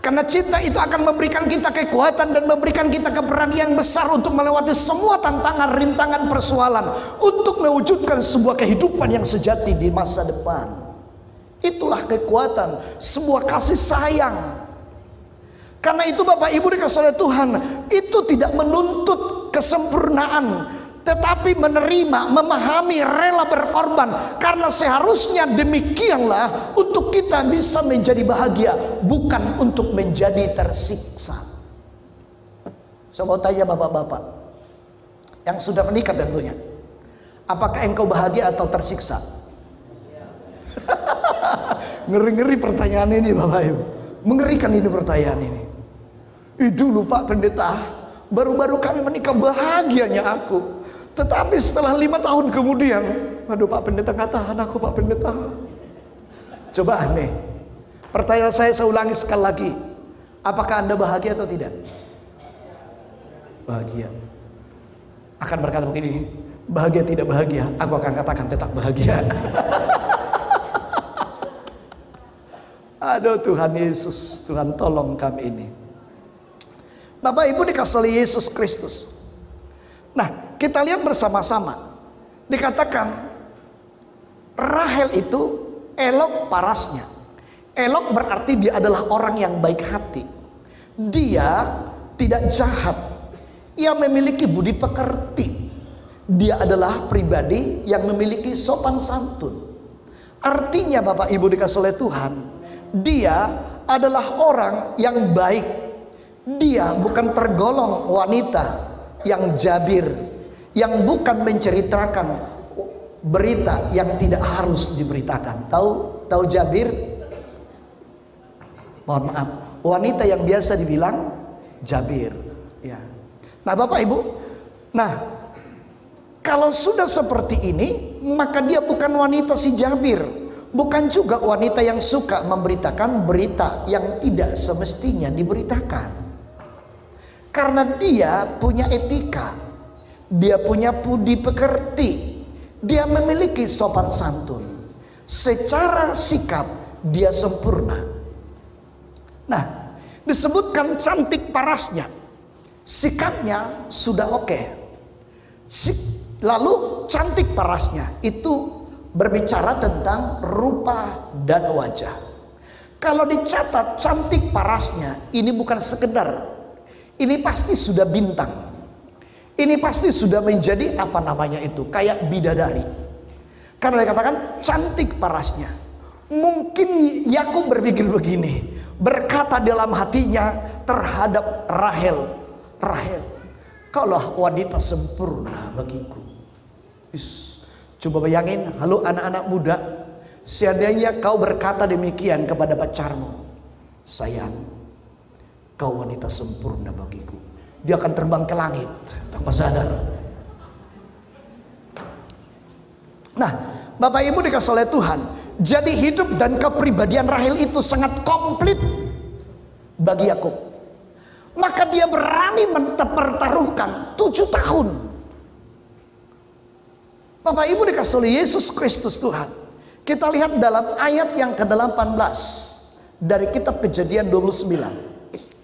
Karena cinta itu akan memberikan kita kekuatan dan memberikan kita keberanian besar untuk melewati semua tantangan, rintangan, persoalan, untuk mewujudkan sebuah kehidupan yang sejati di masa depan. Itulah kekuatan sebuah kasih sayang. Karena itu Bapak Ibu dikasih oleh Tuhan, itu tidak menuntut kesempurnaan, tetapi menerima, memahami, rela berkorban. Karena seharusnya demikianlah untuk kita bisa menjadi bahagia, bukan untuk menjadi tersiksa. Saya mau tanya bapak-bapak yang sudah menikah tentunya, apakah engkau bahagia atau tersiksa? Ngeri-ngeri pertanyaan ini Bapak Ibu. Mengerikan ini pertanyaan ini. Dulu Pak Pendeta, baru-baru kami menikah bahagianya aku. Tetapi setelah 5 tahun kemudian, aduh Pak Pendeta nggak tahan aku Pak Pendeta. Coba nih, pertanyaan saya ulangi sekali lagi. Apakah Anda bahagia atau tidak? Bahagia. Akan berkata begini, bahagia tidak bahagia, aku akan katakan tetap bahagia. Aduh Tuhan Yesus, Tuhan tolong kami ini. Bapak Ibu dikasih oleh Yesus Kristus. Nah, kita lihat bersama-sama. Dikatakan Rahel itu elok parasnya. Elok berarti dia adalah orang yang baik hati. Dia tidak jahat. Ia memiliki budi pekerti. Dia adalah pribadi yang memiliki sopan santun. Artinya Bapak Ibu dikasih oleh Tuhan, dia adalah orang yang baik. Dia bukan tergolong wanita yang jabir, yang bukan menceritakan berita yang tidak harus diberitakan. Tahu jabir? Mohon maaf, wanita yang biasa dibilang jabir. Ya. Nah Bapak Ibu, nah kalau sudah seperti ini, maka dia bukan wanita si jabir. Bukan juga wanita yang suka memberitakan berita yang tidak semestinya diberitakan. Karena dia punya etika, dia punya budi pekerti, dia memiliki sopan santun. Secara sikap dia sempurna. Nah, disebutkan cantik parasnya, sikapnya sudah oke. Lalu cantik parasnya itu berbicara tentang rupa dan wajah. Kalau dicatat cantik parasnya, ini bukan sekedar, ini pasti sudah bintang. Ini pasti sudah menjadi apa namanya itu, kayak bidadari. Karena dikatakan cantik parasnya. Mungkin Yakub berpikir begini, berkata dalam hatinya, terhadap Rahel. Rahel, kaulah wanita sempurna bagiku. Coba bayangin, halo anak-anak muda, seandainya kau berkata demikian kepada pacarmu, sayang, kau wanita sempurna bagiku, dia akan terbang ke langit tanpa sadar. Nah, Bapak Ibu dikasih oleh Tuhan, jadi hidup dan kepribadian Rahel itu sangat komplit bagi Yakub. Maka dia berani mempertaruhkan 7 tahun. Bapak Ibu dikasih oleh Yesus Kristus Tuhan. Kita lihat dalam ayat yang ke-18 dari kitab Kejadian 29.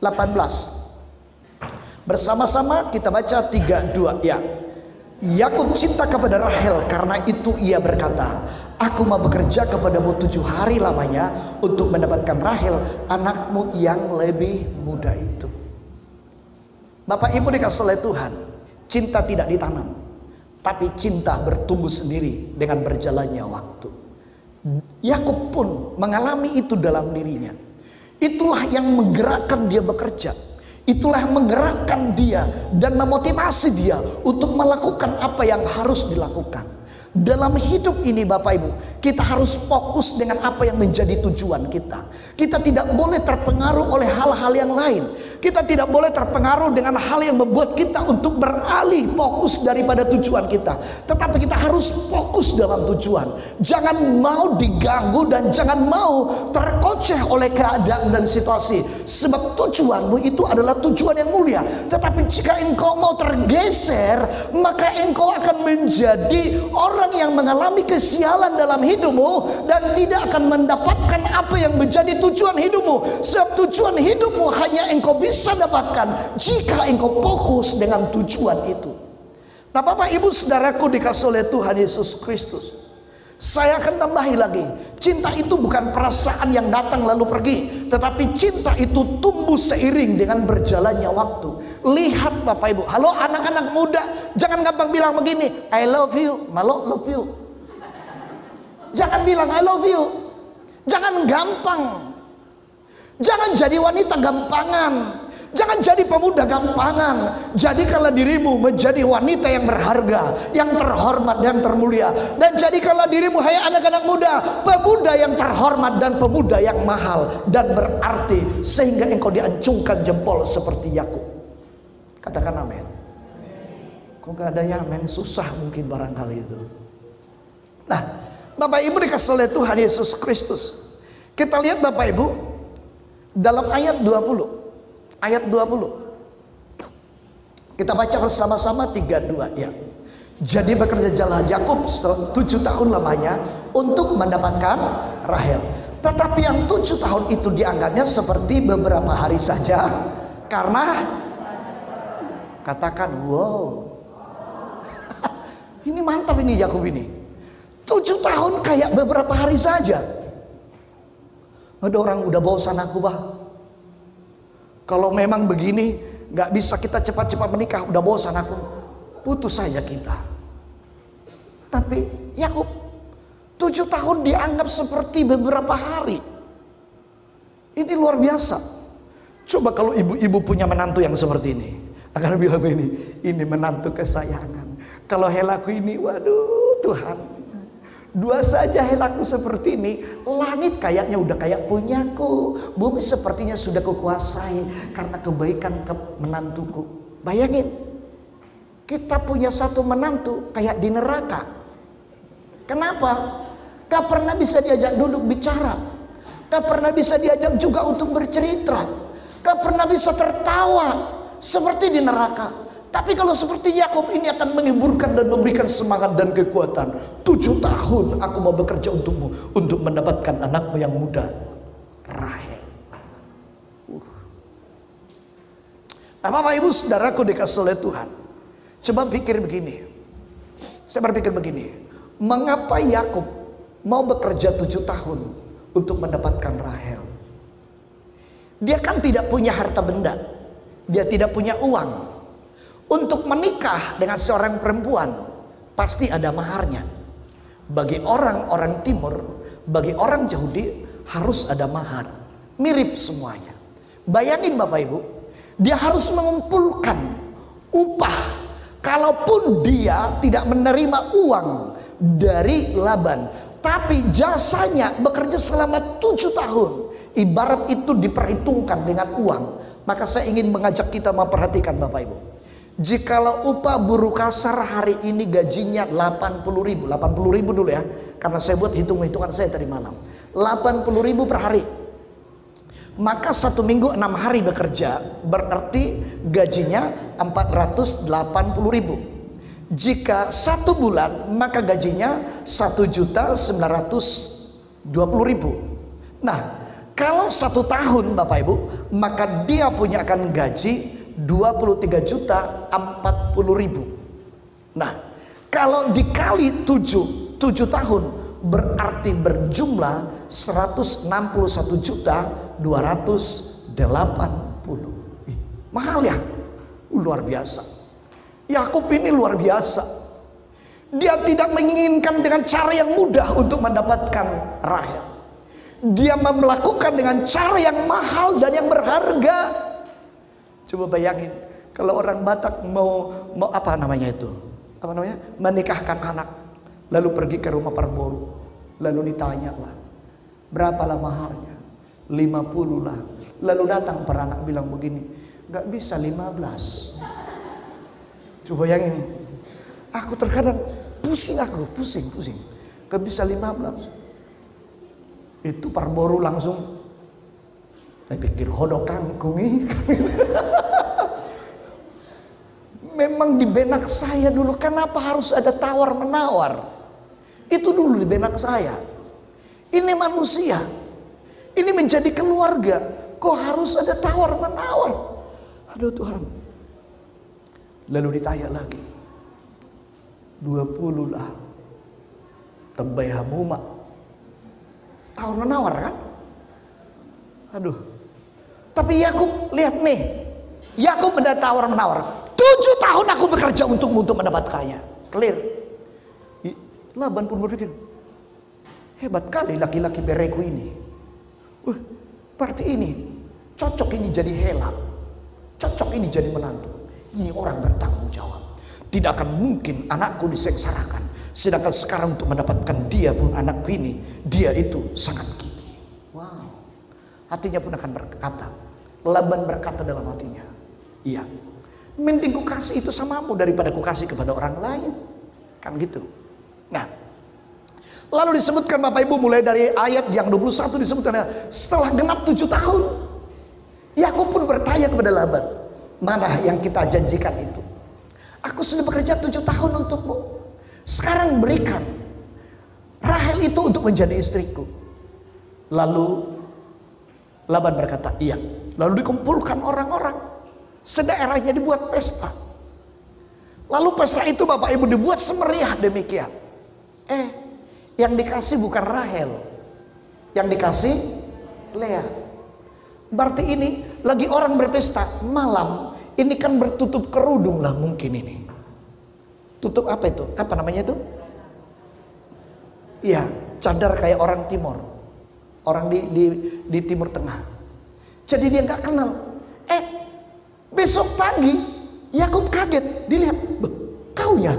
18. Bersama-sama kita baca 3-2 ya. Yakub cinta kepada Rahel, karena itu ia berkata, aku mau bekerja kepadamu 7 hari lamanya untuk mendapatkan Rahel, anakmu yang lebih muda itu. Bapak Ibu dikasih oleh Tuhan, cinta tidak ditanam, tapi cinta bertumbuh sendiri dengan berjalannya waktu. Yakub pun mengalami itu dalam dirinya. Itulah yang menggerakkan dia bekerja. Itulah yang menggerakkan dia dan memotivasi dia untuk melakukan apa yang harus dilakukan. Dalam hidup ini Bapak Ibu, kita harus fokus dengan apa yang menjadi tujuan kita. Kita tidak boleh terpengaruh oleh hal-hal yang lain. Kita tidak boleh terpengaruh dengan hal yang membuat kita untuk beralih fokus daripada tujuan kita. Tetapi kita harus fokus dalam tujuan. Jangan mau diganggu dan jangan mau terkoceh oleh keadaan dan situasi. Sebab tujuanmu itu adalah tujuan yang mulia. Tetapi jika engkau mau tergeser, maka engkau akan menjadi orang yang mengalami kesialan dalam hidupmu dan tidak akan mendapatkan apa yang menjadi tujuan hidupmu. Sebab tujuan hidupmu hanya engkau bisa dapatkan jika engkau fokus dengan tujuan itu. Nah Bapak Ibu saudaraku dikasih oleh Tuhan Yesus Kristus, saya akan tambahi lagi, cinta itu bukan perasaan yang datang lalu pergi, tetapi cinta itu tumbuh seiring dengan berjalannya waktu. Lihat Bapak Ibu, halo anak-anak muda, jangan gampang bilang begini, I love you, malo love you. Jangan bilang I love you. Jangan gampang. Jangan jadi wanita gampangan. Jangan jadi pemuda gampangan. Jadikanlah dirimu menjadi wanita yang berharga, yang terhormat, yang termulia. Dan jadikanlah dirimu, hai anak-anak muda, pemuda yang terhormat dan pemuda yang mahal dan berarti, sehingga engkau diancungkan jempol seperti Yakub. Katakan amin. Kok gak ada yang amin? Susah mungkin barangkali itu. Nah Bapak Ibu dikasih oleh Tuhan Yesus Kristus, kita lihat Bapak Ibu dalam ayat 20. Ayat 20. Kita baca bersama-sama 3-2 ya. Jadi bekerjalah Yakub 7 tahun lamanya untuk mendapatkan Rahel. Tetapi yang 7 tahun itu dianggapnya seperti beberapa hari saja. Karena katakan wow. Ini mantap ini Yakub ini. 7 tahun kayak beberapa hari saja. Ada orang udah bosan aku bah. Kalau memang begini gak bisa kita cepat-cepat menikah, udah bosan aku, putus saja kita. Tapi Yakub 7 tahun dianggap seperti beberapa hari. Ini luar biasa. Coba kalau ibu-ibu punya menantu yang seperti ini, akan bilang begini, ini menantu kesayangan. Kalau helaku ini, waduh Tuhan, 2 saja helaku seperti ini, langit kayaknya udah kayak punyaku, bumi sepertinya sudah kukuasai karena kebaikan menantuku. Bayangin, kita punya satu menantu kayak di neraka. Kenapa? Gak pernah bisa diajak duduk bicara, gak pernah bisa diajak juga untuk bercerita, gak pernah bisa tertawa seperti di neraka. Tapi kalau seperti Yakub ini akan menghiburkan dan memberikan semangat dan kekuatan. 7 tahun aku mau bekerja untukmu, untuk mendapatkan anakmu yang muda, Rahel. Nah Bapak Ibu saudaraku dikasih oleh Tuhan, coba pikir begini. Saya berpikir begini, mengapa Yakub mau bekerja 7 tahun untuk mendapatkan Rahel? Dia kan tidak punya harta benda, dia tidak punya uang. Untuk menikah dengan seorang perempuan pasti ada maharnya. Bagi orang-orang timur, bagi orang Yahudi harus ada mahar. Mirip semuanya. Bayangin Bapak Ibu, Dia harus mengumpulkan upah. Kalaupun dia tidak menerima uang dari Laban, tapi jasanya bekerja selama 7 tahun, ibarat itu diperhitungkan dengan uang. Maka saya ingin mengajak kita memperhatikan Bapak Ibu. Jikalau upah buruh kasar hari ini gajinya 80.000, 80.000 dulu ya, karena saya buat hitung-hitungan saya tadi malam, 80.000 per hari. Maka 1 minggu 6 hari bekerja, berarti gajinya 480.000. Jika 1 bulan, maka gajinya 1.920.000. Nah, kalau 1 tahun Bapak Ibu, maka dia punya akan gaji 23.040.000. Nah, kalau dikali 7 tahun, berarti berjumlah 161.280. Mahal ya? Luar biasa. Yakub ini luar biasa. Dia tidak menginginkan dengan cara yang mudah untuk mendapatkan Rahel. Dia melakukan dengan cara yang mahal dan yang berharga. Coba bayangin, kalau orang Batak mau apa namanya itu? Apa namanya? Menikahkan anak, lalu pergi ke rumah perboru, lalu ditanya lah, berapa lah maharnya? 50 lah. Lalu datang peranak bilang begini, nggak bisa 15. Coba bayangin, aku terkadang pusing, nggak bisa 15. Itu perboru langsung, saya pikir hodok kangkung ini. Memang di benak saya dulu, kenapa harus ada tawar menawar? Itu dulu di benak saya. Ini manusia, ini menjadi keluarga, kok harus ada tawar menawar? Aduh Tuhan. Lalu ditanya lagi, 20 lah. Tebay hamuma. Tawar menawar kan? Aduh. Tapi Yakub lihat nih, Yakub ada tawar menawar. 7 tahun aku bekerja untuk mendapatkannya. Clear. Laban pun berpikir, hebat kali laki-laki bereku ini. Berarti ini cocok, ini jadi Hela, cocok ini jadi menantu. Ini orang bertanggung jawab. Tidak akan mungkin anakku disengsarakan. Sedangkan sekarang untuk mendapatkan dia pun, anakku ini, dia itu sangat gigih. Wow. Hatinya pun akan berkata, Laban berkata dalam hatinya, iya, mending ku kasih itu samamu daripada ku kasih kepada orang lain. Kan gitu. Nah, lalu disebutkan Bapak Ibu mulai dari ayat yang 21 disebutkan, setelah genap 7 tahun, Yakub pun bertanya kepada Laban, mana yang kita janjikan itu? Aku sudah bekerja 7 tahun untukmu. Sekarang berikan Rahel itu untuk menjadi istriku. Lalu Laban berkata, iya. Lalu dikumpulkan orang-orang, sedaerahnya dibuat pesta. Lalu pesta itu Bapak Ibu dibuat semeriah demikian. Yang dikasih bukan Rahel, yang dikasih Lea. Berarti ini lagi orang berpesta malam, ini kan bertutup kerudung lah mungkin ini. Tutup apa itu? Apa namanya itu? Iya, cadar kayak orang timur. Orang di Timur Tengah. Jadi dia nggak kenal. Besok pagi Yakub kaget, dilihat, kau ya?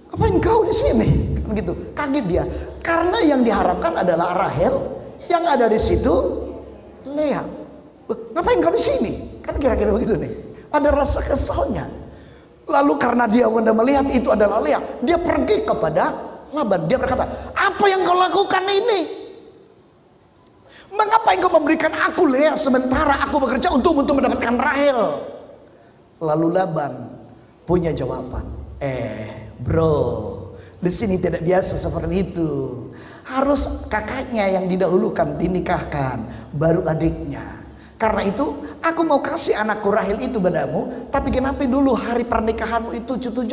Ngapain kau di sini? Kan gitu, kaget dia. Karena yang diharapkan adalah Rahel, yang ada di situ Lea. Ngapain kau di sini? Kan kira-kira begitu nih. Ada rasa kesalnya. Lalu karena dia sudah melihat itu adalah Lea, dia pergi kepada Laban. Dia berkata, apa yang kau lakukan ini? Mengapa engkau memberikan aku Lea sementara aku bekerja untuk mendapatkan Rahel? Lalu Laban punya jawaban. Bro, di sini tidak biasa seperti itu. Harus kakaknya yang didahulukan dinikahkan, baru adiknya. Karena itu aku mau kasih anakku Rahel itu padamu, tapi kenapa dulu hari pernikahanmu itu 7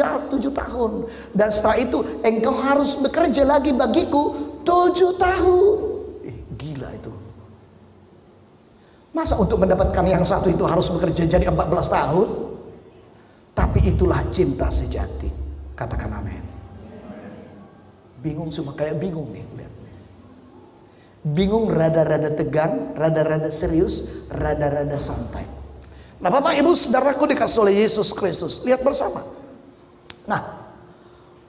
tahun, dan setelah itu engkau harus bekerja lagi bagiku 7 tahun. Gila itu. Masa untuk mendapatkan yang satu itu harus bekerja jadi 14 tahun? Tapi itulah cinta sejati. Katakan amin. Bingung semua, kayak bingung nih. Lihat. Bingung, rada-rada tegang, rada-rada serius, rada-rada santai. Nah Bapak Ibu Saudaraku dikasih oleh Yesus Kristus, lihat bersama. Nah,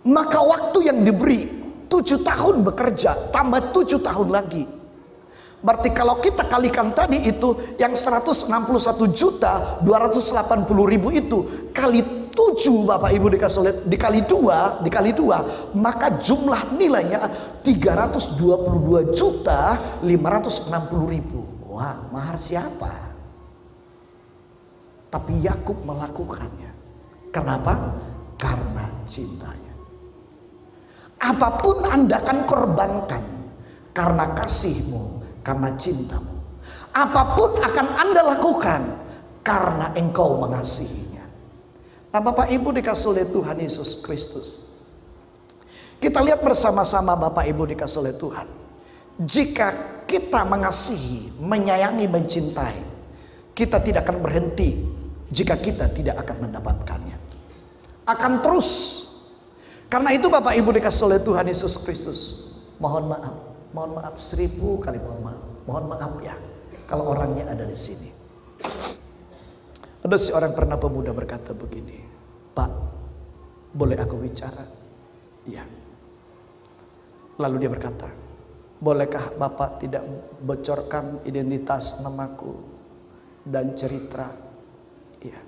maka waktu yang diberi 7 tahun bekerja tambah 7 tahun lagi. Berarti kalau kita kalikan tadi itu yang 161.280.000 itu kali 7 Bapak Ibu dikasih oleh dikali 2, maka jumlah nilainya 322.560.000. Wah, mahar siapa? Tapi Yakub melakukannya. Kenapa? Karena cintanya. Apapun Anda akan korbankan karena kasihmu, karena cintamu. Apapun akan Anda lakukan karena engkau mengasihinya. Nah Bapak Ibu dikasih oleh Tuhan Yesus Kristus, kita lihat bersama-sama Bapak Ibu dikasih oleh Tuhan. Jika kita mengasihi, menyayangi, mencintai, kita tidak akan berhenti. Jika kita tidak akan mendapatkannya, akan terus. Karena itu Bapak Ibu dikasih oleh Tuhan Yesus Kristus, mohon maaf 1000 kali mohon maaf ya kalau orangnya ada di sini. Ada seorang pernah pemuda berkata begini, Pak, boleh aku bicara? Ya. Lalu dia berkata, bolehkah Bapak tidak bocorkan identitas namaku dan cerita? Ya.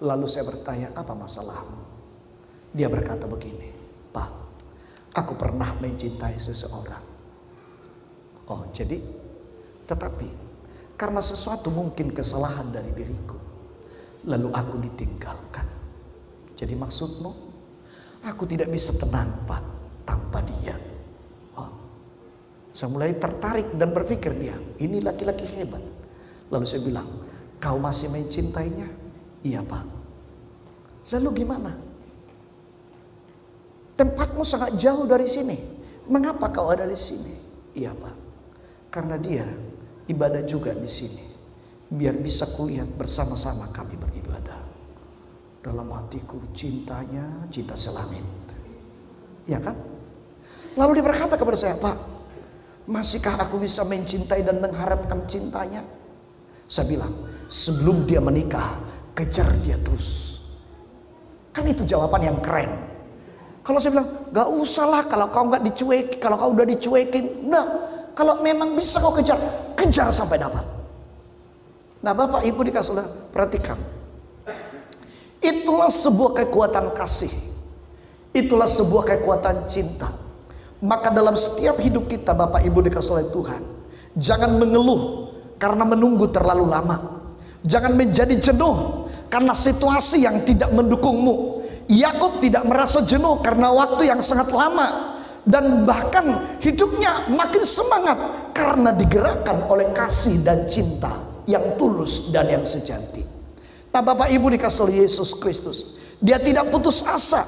Lalu saya bertanya, apa masalahmu? Dia berkata begini, Pak, aku pernah mencintai seseorang. Oh, jadi tetapi karena sesuatu mungkin kesalahan dari diriku, lalu aku ditinggalkan. Jadi maksudmu, aku tidak bisa tenang Pak tanpa dia. Oh, saya mulai tertarik dan berpikir dia, ini laki-laki hebat. Lalu saya bilang, kau masih mencintainya? Iya Pak. Lalu gimana? Tempatmu sangat jauh dari sini. Mengapa kau ada di sini? Iya Pak. Karena dia ibadah juga di sini. Biar bisa kulihat bersama-sama kami beribadah. Dalam hatiku cintanya, cinta selangit. Ya kan? Lalu dia berkata kepada saya, Pak, masihkah aku bisa mencintai dan mengharapkan cintanya? Saya bilang, sebelum dia menikah, kejar dia terus. Kan itu jawaban yang keren. Kalau saya bilang, gak usah lah kalau kau gak dicuekin, kalau kau udah dicuekin. Nah, kalau memang bisa kau kejar, kejar sampai dapat. Nah Bapak Ibu dikasih perhatikan. Itulah sebuah kekuatan kasih. Itulah sebuah kekuatan cinta. Maka dalam setiap hidup kita Bapak Ibu dikasih oleh Tuhan, jangan mengeluh karena menunggu terlalu lama. Jangan menjadi jenuh karena situasi yang tidak mendukungmu. Yakub tidak merasa jenuh karena waktu yang sangat lama, dan bahkan hidupnya makin semangat karena digerakkan oleh kasih dan cinta yang tulus dan yang sejati. Nah Bapak Ibu dikasih oleh Yesus Kristus, dia tidak putus asa,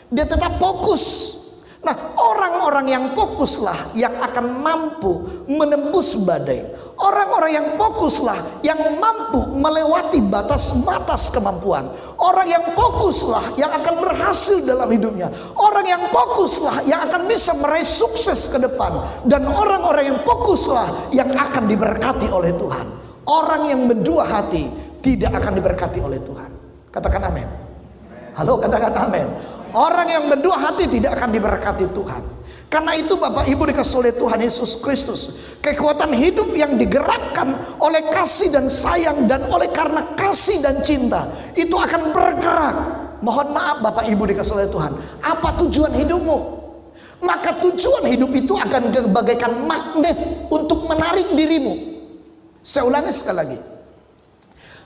dia tetap fokus. Nah orang-orang yang fokuslah yang akan mampu menembus badai. Orang-orang yang fokuslah yang mampu melewati batas-batas kemampuan. Orang yang fokuslah yang akan berhasil dalam hidupnya. Orang yang fokuslah yang akan bisa meraih sukses ke depan. Dan orang-orang yang fokuslah yang akan diberkati oleh Tuhan. Orang yang berdua hati tidak akan diberkati oleh Tuhan. Katakan amin. Halo, katakan amin. Orang yang berdua hati tidak akan diberkati Tuhan. Karena itu Bapak Ibu dikasih oleh Tuhan Yesus Kristus, kekuatan hidup yang digerakkan oleh kasih dan sayang dan oleh karena kasih dan cinta itu akan bergerak. Mohon maaf Bapak Ibu dikasih oleh Tuhan, apa tujuan hidupmu? Maka tujuan hidup itu akan bagaikan magnet untuk menarik dirimu. Saya ulangi sekali lagi,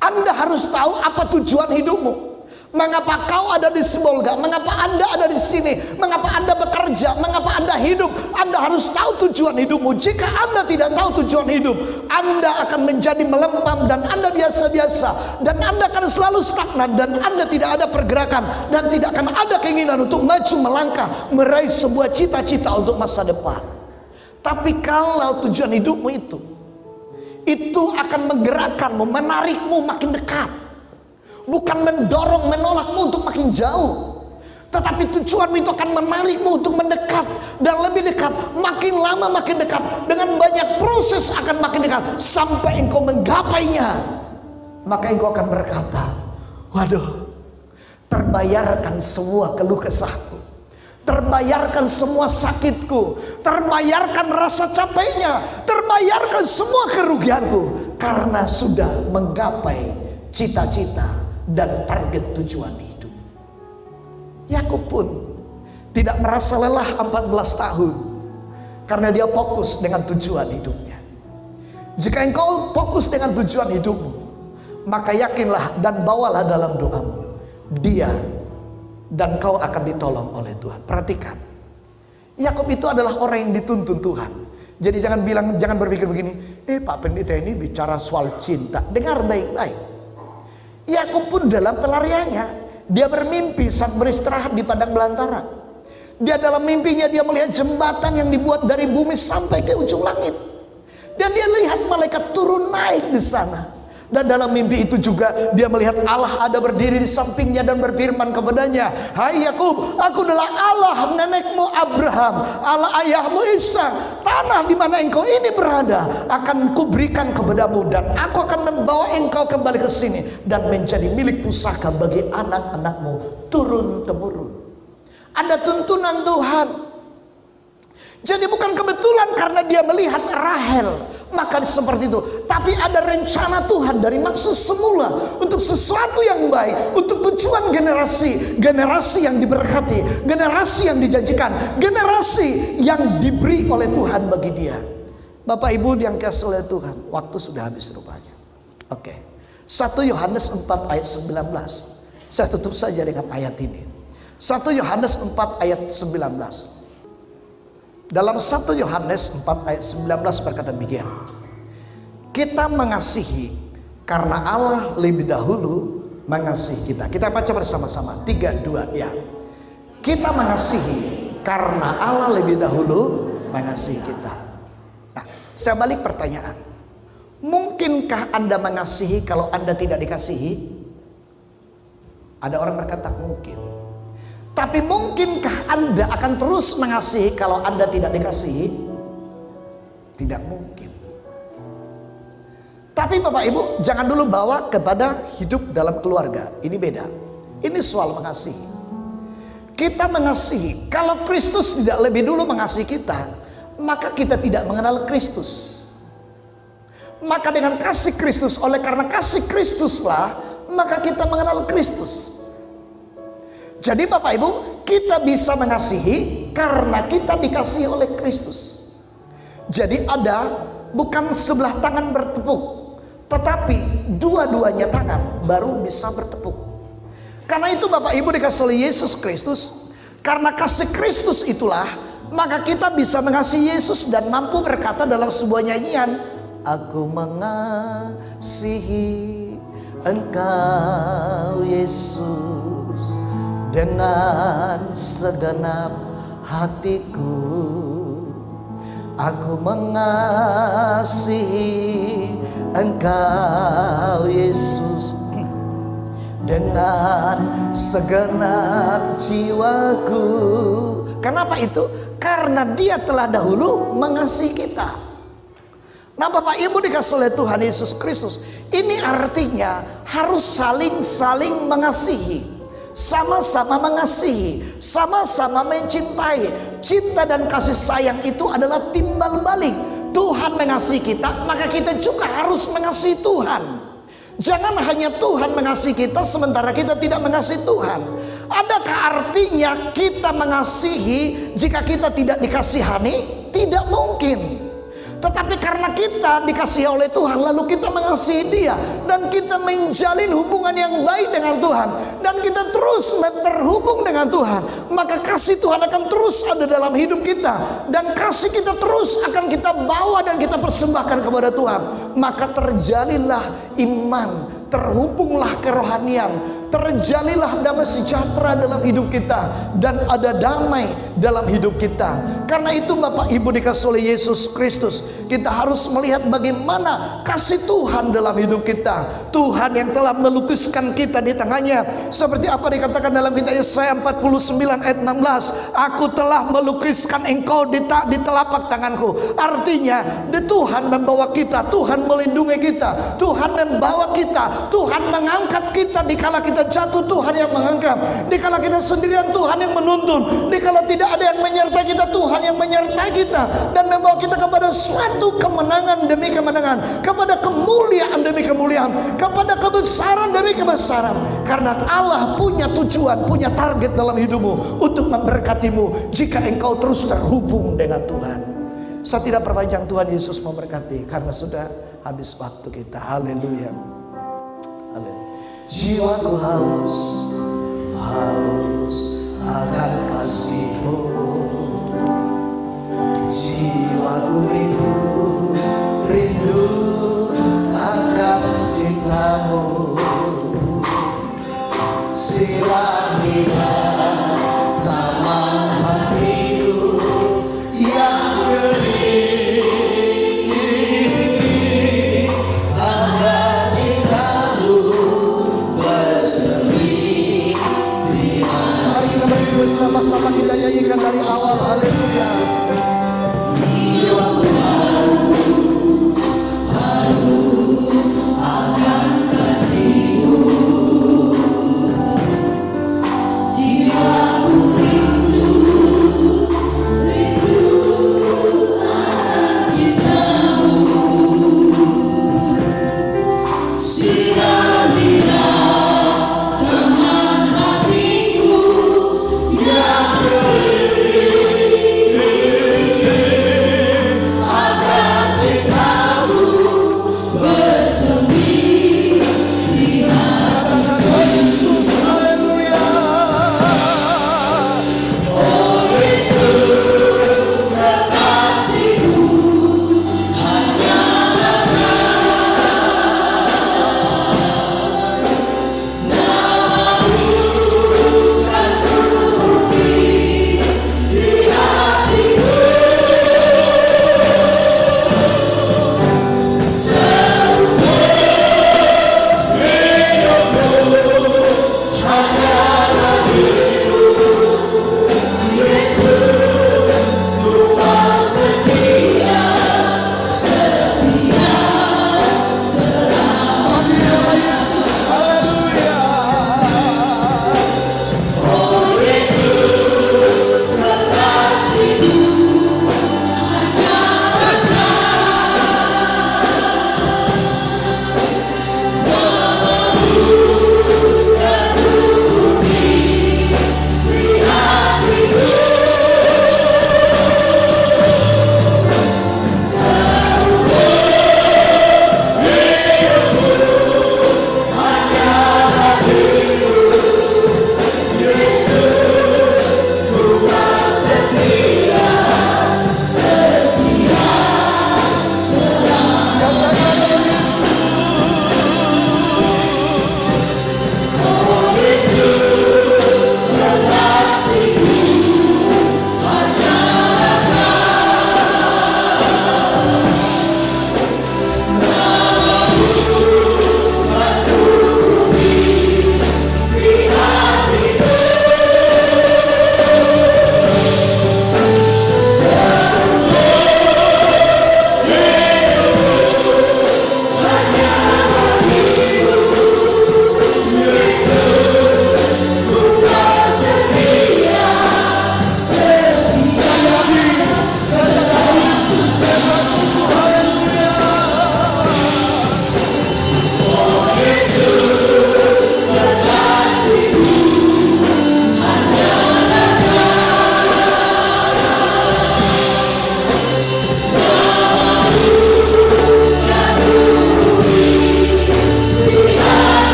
Anda harus tahu apa tujuan hidupmu. Mengapa kau ada di Smolga? Mengapa Anda ada di sini? Mengapa Anda bekerja? Mengapa Anda hidup? Anda harus tahu tujuan hidupmu. Jika Anda tidak tahu tujuan hidup, Anda akan menjadi melempam dan Anda biasa-biasa, dan Anda akan selalu stagnan, dan Anda tidak ada pergerakan, dan tidak akan ada keinginan untuk maju melangkah meraih sebuah cita-cita untuk masa depan. Tapi kalau tujuan hidupmu itu akan menggerakkanmu, menarikmu makin dekat. Bukan mendorong, menolakmu untuk makin jauh. Tetapi tujuanmu itu akan menarikmu untuk mendekat dan lebih dekat. Makin lama makin dekat. Dengan banyak proses akan makin dekat sampai engkau menggapainya. maka engkau akan berkata, waduh, terbayarkan semua keluh kesahku, terbayarkan semua sakitku, terbayarkan rasa capeknya, terbayarkan semua kerugianku, karena sudah menggapai cita-cita dan target tujuan hidup. Yakub pun tidak merasa lelah 14 tahun, karena dia fokus dengan tujuan hidupnya. Jika engkau fokus dengan tujuan hidupmu, maka yakinlah dan bawalah dalam doamu, dia dan kau akan ditolong oleh Tuhan. Perhatikan, Yakub itu adalah orang yang dituntun Tuhan. Jadi jangan berpikir begini, Pak Pendeta ini bicara soal cinta. Dengar baik-baik. Yakub pun dalam pelariannya, dia bermimpi saat beristirahat di padang belantara. Dia dalam mimpinya dia melihat jembatan yang dibuat dari bumi sampai ke ujung langit. Dan dia lihat malaikat turun naik di sana. Dan dalam mimpi itu juga dia melihat Allah ada berdiri di sampingnya dan berfirman kepadanya, hai Yakub, aku adalah Allah nenekmu Abraham, Allah ayahmu Ishak. Tanah di mana engkau ini berada akan kuberikan kepadamu, dan aku akan membawa engkau kembali ke sini dan menjadi milik pusaka bagi anak-anakmu turun temurun. Ada tuntunan Tuhan. Jadi bukan kebetulan karena dia melihat Rahel maka seperti itu, tapi ada rencana Tuhan dari maksud semula untuk sesuatu yang baik, untuk tujuan generasi yang diberkati, generasi yang dijanjikan, generasi yang diberi oleh Tuhan bagi dia. Bapak Ibu yang dikasihi oleh Tuhan, waktu sudah habis rupanya. Oke. 1 Yohanes 4 ayat 19. Saya tutup saja dengan ayat ini. 1 Yohanes 4 ayat 19. Dalam 1 Yohanes 4 ayat 19 berkata demikian, kita mengasihi karena Allah lebih dahulu mengasihi kita. Kita baca bersama-sama, 3, 2, ya. Kita mengasihi karena Allah lebih dahulu mengasihi kita. Nah, saya balik pertanyaan, mungkinkah Anda mengasihi kalau Anda tidak dikasihi? Ada orang berkata mungkin. Tapi mungkinkah Anda akan terus mengasihi kalau Anda tidak dikasihi? Tidak mungkin. Tapi Bapak Ibu, jangan dulu bawa kepada hidup dalam keluarga. Ini beda. Ini soal mengasihi. Kita mengasihi. Kalau Kristus tidak lebih dulu mengasihi kita, maka kita tidak mengenal Kristus. Maka dengan kasih Kristus, oleh karena kasih Kristuslah, maka kita mengenal Kristus. Jadi Bapak Ibu, kita bisa mengasihi karena kita dikasihi oleh Kristus. Jadi ada bukan sebelah tangan bertepuk, tetapi dua-duanya tangan baru bisa bertepuk. Karena itu Bapak Ibu dikasihi oleh Yesus Kristus, karena kasih Kristus itulah maka kita bisa mengasihi Yesus dan mampu berkata dalam sebuah nyanyian, aku mengasihi Engkau Yesus dengan segenap hatiku, aku mengasihi Engkau Yesus dengan segenap jiwaku. Kenapa itu? Karena Dia telah dahulu mengasihi kita. Nah Bapak Ibu dikasihi oleh Tuhan Yesus Kristus, ini artinya harus saling mengasihi. Sama-sama mengasihi, sama-sama mencintai. Cinta dan kasih sayang itu adalah timbal balik. Tuhan mengasihi kita, maka kita juga harus mengasihi Tuhan. Jangan hanya Tuhan mengasihi kita sementara kita tidak mengasihi Tuhan. Adakah artinya kita mengasihi jika kita tidak dikasihani? Tidak mungkin. Tetapi karena kita dikasihi oleh Tuhan, lalu kita mengasihi Dia, dan kita menjalin hubungan yang baik dengan Tuhan, dan kita terus terhubung dengan Tuhan, maka kasih Tuhan akan terus ada dalam hidup kita, dan kasih kita terus akan kita bawa dan kita persembahkan kepada Tuhan. Maka terjalinlah iman, terhubunglah kerohanian, terjalilah damai sejahtera dalam hidup kita, dan ada damai dalam hidup kita. Karena itu Bapak Ibu dikasih oleh Yesus Kristus, kita harus melihat bagaimana kasih Tuhan dalam hidup kita. Tuhan yang telah melukiskan kita di tangannya, seperti apa dikatakan dalam kitab Yesaya 49 ayat 16, aku telah melukiskan engkau di telapak tanganku. Artinya Tuhan membawa kita, Tuhan melindungi kita, Tuhan membawa kita, Tuhan mengangkat kita. Dikala kita jatuh, Tuhan yang mengangkat. Dikala kita sendirian, Tuhan yang menuntun. Dikala tidak ada yang menyertai kita, Tuhan yang menyertai kita dan membawa kita kepada suatu kemenangan demi kemenangan, kepada kemuliaan demi kemuliaan, kepada kebesaran demi kebesaran. Karena Allah punya tujuan, punya target dalam hidupmu untuk memberkatimu jika engkau terus terhubung dengan Tuhan. Saya tidak perpanjang, Tuhan Yesus memberkati karena sudah habis waktu kita. Haleluya. Jiwaku haus akan kasih-Mu, jiwaku rindu akan cinta-Mu. Siramilah taman hatiku yang kering, agar cinta-Mu bersemi di mana. Mari kita berdiri bersama-sama, kita nyanyikan dari awal. Haleluya. Jiwaku haus akan kasih-Mu, jiwaku rindu akan cinta-Mu. Siramilah teman hatiku yang kering,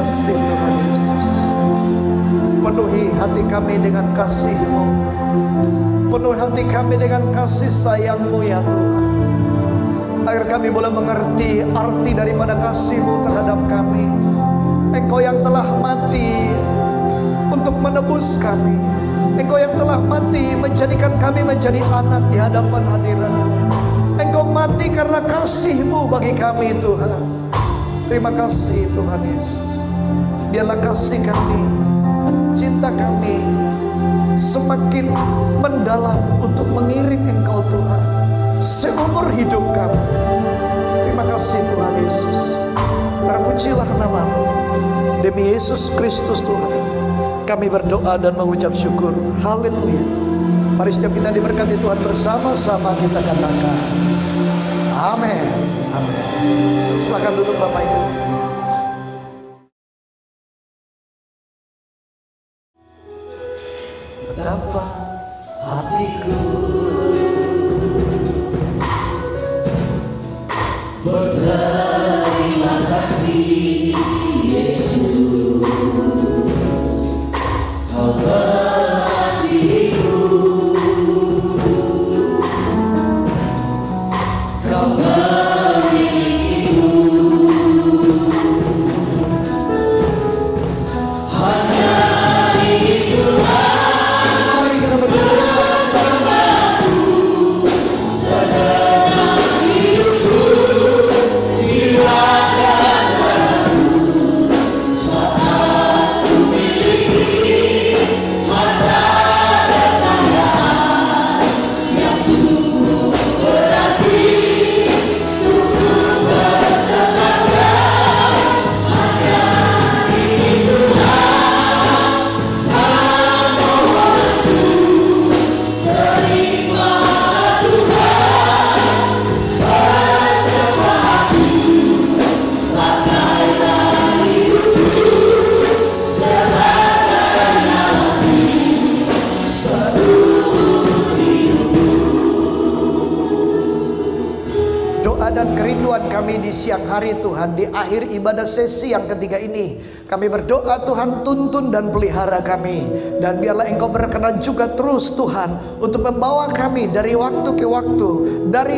kasih Tuhan Yesus. Penuhi hati kami dengan kasih-Mu. Penuhi hati kami dengan kasih sayang-Mu ya Tuhan. Agar kami boleh mengerti arti daripada kasih-Mu terhadap kami. Engkau yang telah mati untuk menebus kami. Engkau yang telah mati menjadikan kami menjadi anak di hadapan hadirat-Mu. Engkau mati karena kasih-Mu bagi kami Tuhan. Terima kasih Tuhan Yesus. Biarlah kasih kami, cinta kami semakin mendalam untuk mengiring Engkau Tuhan seumur hidup kami. Terima kasih Tuhan Yesus. Terpujilah nama-Mu. Demi Yesus Kristus Tuhan kami berdoa dan mengucap syukur. Haleluya. Mari setiap kita diberkati Tuhan, bersama-sama kita katakan amin. Amin. Silakan duduk Bapak Ibu. Betapa hatiku berterima kasih Yesus, Kau mengasihiku, Kau memilikiku. Hanya ingin Tuhan, mari kita berdoa bersama-sama. Segenap hidupku, jiwa dan ragu, saat ku miliki harta dan kekayaan yang cukup berarti untuk bersabda. Hanya ingin Tuhan memohonku, terimalah Tuhan persembahanku, pakailah hidupku sebagai nyawaku seluruh hidupku. Doa dan kerinduan kami di siang hari Tuhan, di akhir ibadah sesi yang ketiga ini, kami berdoa Tuhan, tuntun dan pelihara kami. Dan biarlah Engkau berkenan juga terus Tuhan untuk membawa kami dari waktu ke waktu, dari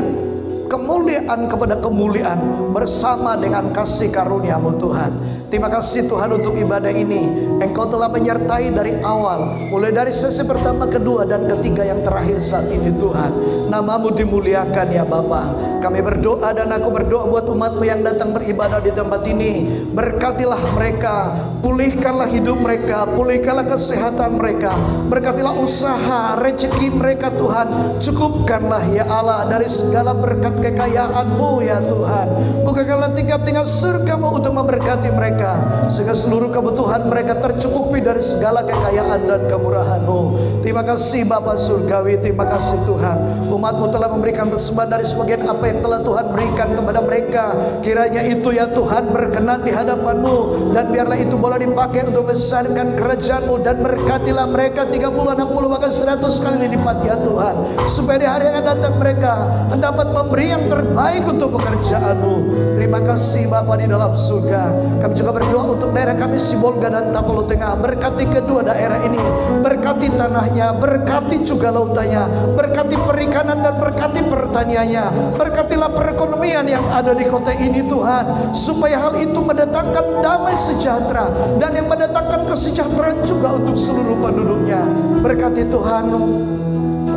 kemuliaan kepada kemuliaan, bersama dengan kasih karunia-Mu Tuhan. Terima kasih Tuhan untuk ibadah ini. Engkau telah menyertai dari awal, mulai dari sesi pertama, kedua, dan ketiga yang terakhir saat ini Tuhan. Nama-Mu dimuliakan ya Bapa. Kami berdoa dan aku berdoa buat umat-Mu yang datang beribadah di tempat ini. Berkatilah mereka, pulihkanlah hidup mereka, pulihkanlah kesehatan mereka, berkatilah usaha, rezeki mereka Tuhan. Cukupkanlah ya Allah dari segala berkat kekayaan-Mu ya Tuhan. Bukakanlah tingkap-tingkap surga-Mu untuk memberkati mereka, sehingga seluruh kebutuhan mereka tercukupi dari segala kekayaan dan kemurahan-Mu. Terima kasih Bapa Surgawi, terima kasih Tuhan. Umat-Mu telah memberikan persembahan dari sebagian apa yang telah Tuhan berikan kepada mereka. Kiranya itu ya Tuhan berkenan di hadapan-Mu, dan biarlah itu boleh dipakai untuk besarkan kerajaan-Mu, dan berkatilah mereka 30, 60, bahkan 100 kali lipat ya Tuhan, supaya di hari yang akan datang mereka dapat memberi yang terbaik untuk pekerjaan-Mu. Terima kasih Bapa di dalam surga. Kami juga berdoa untuk daerah kami Sibolga dan Tapanuli Tengah. Berkati kedua daerah ini, berkati tanahnya, berkati juga lautannya, berkati perikanan dan berkati pertaniannya. Berkatilah perekonomian yang ada di kota ini Tuhan, supaya hal itu mendatangkan damai sejahtera dan yang mendatangkan kesejahteraan juga untuk seluruh penduduknya. Berkati Tuhan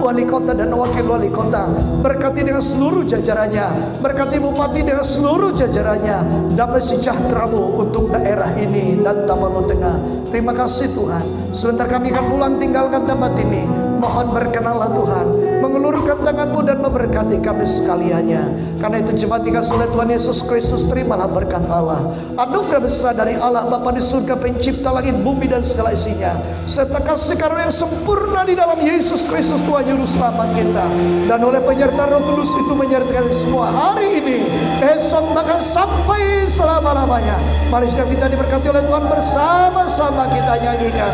wali kota dan wakil wali kota, berkati dengan seluruh jajarannya, berkati bupati dengan seluruh jajarannya. Damai sejahtera-Mu untuk daerah ini dan Tapanuli Tengah. Terima kasih Tuhan. Sebentar kami akan pulang tinggalkan tempat ini. Mohon berkenanlah Tuhan, mengelurkan tangan-Mu dan memberkati kami sekaliannya. Karena itu jemaat dikasih oleh Tuhan Yesus Kristus, terimalah berkat Allah, anugerah besar dari Allah Bapa di surga, pencipta langit bumi dan segala isinya, serta kasih karunia yang sempurna di dalam Yesus Kristus Tuhan Juru Selamat kita, dan oleh penyertaan Roh Kudus itu menyertai semua hari ini, besok, bahkan sampai selama-lamanya. Mari setiap kita diberkati oleh Tuhan, bersama-sama kita nyanyikan.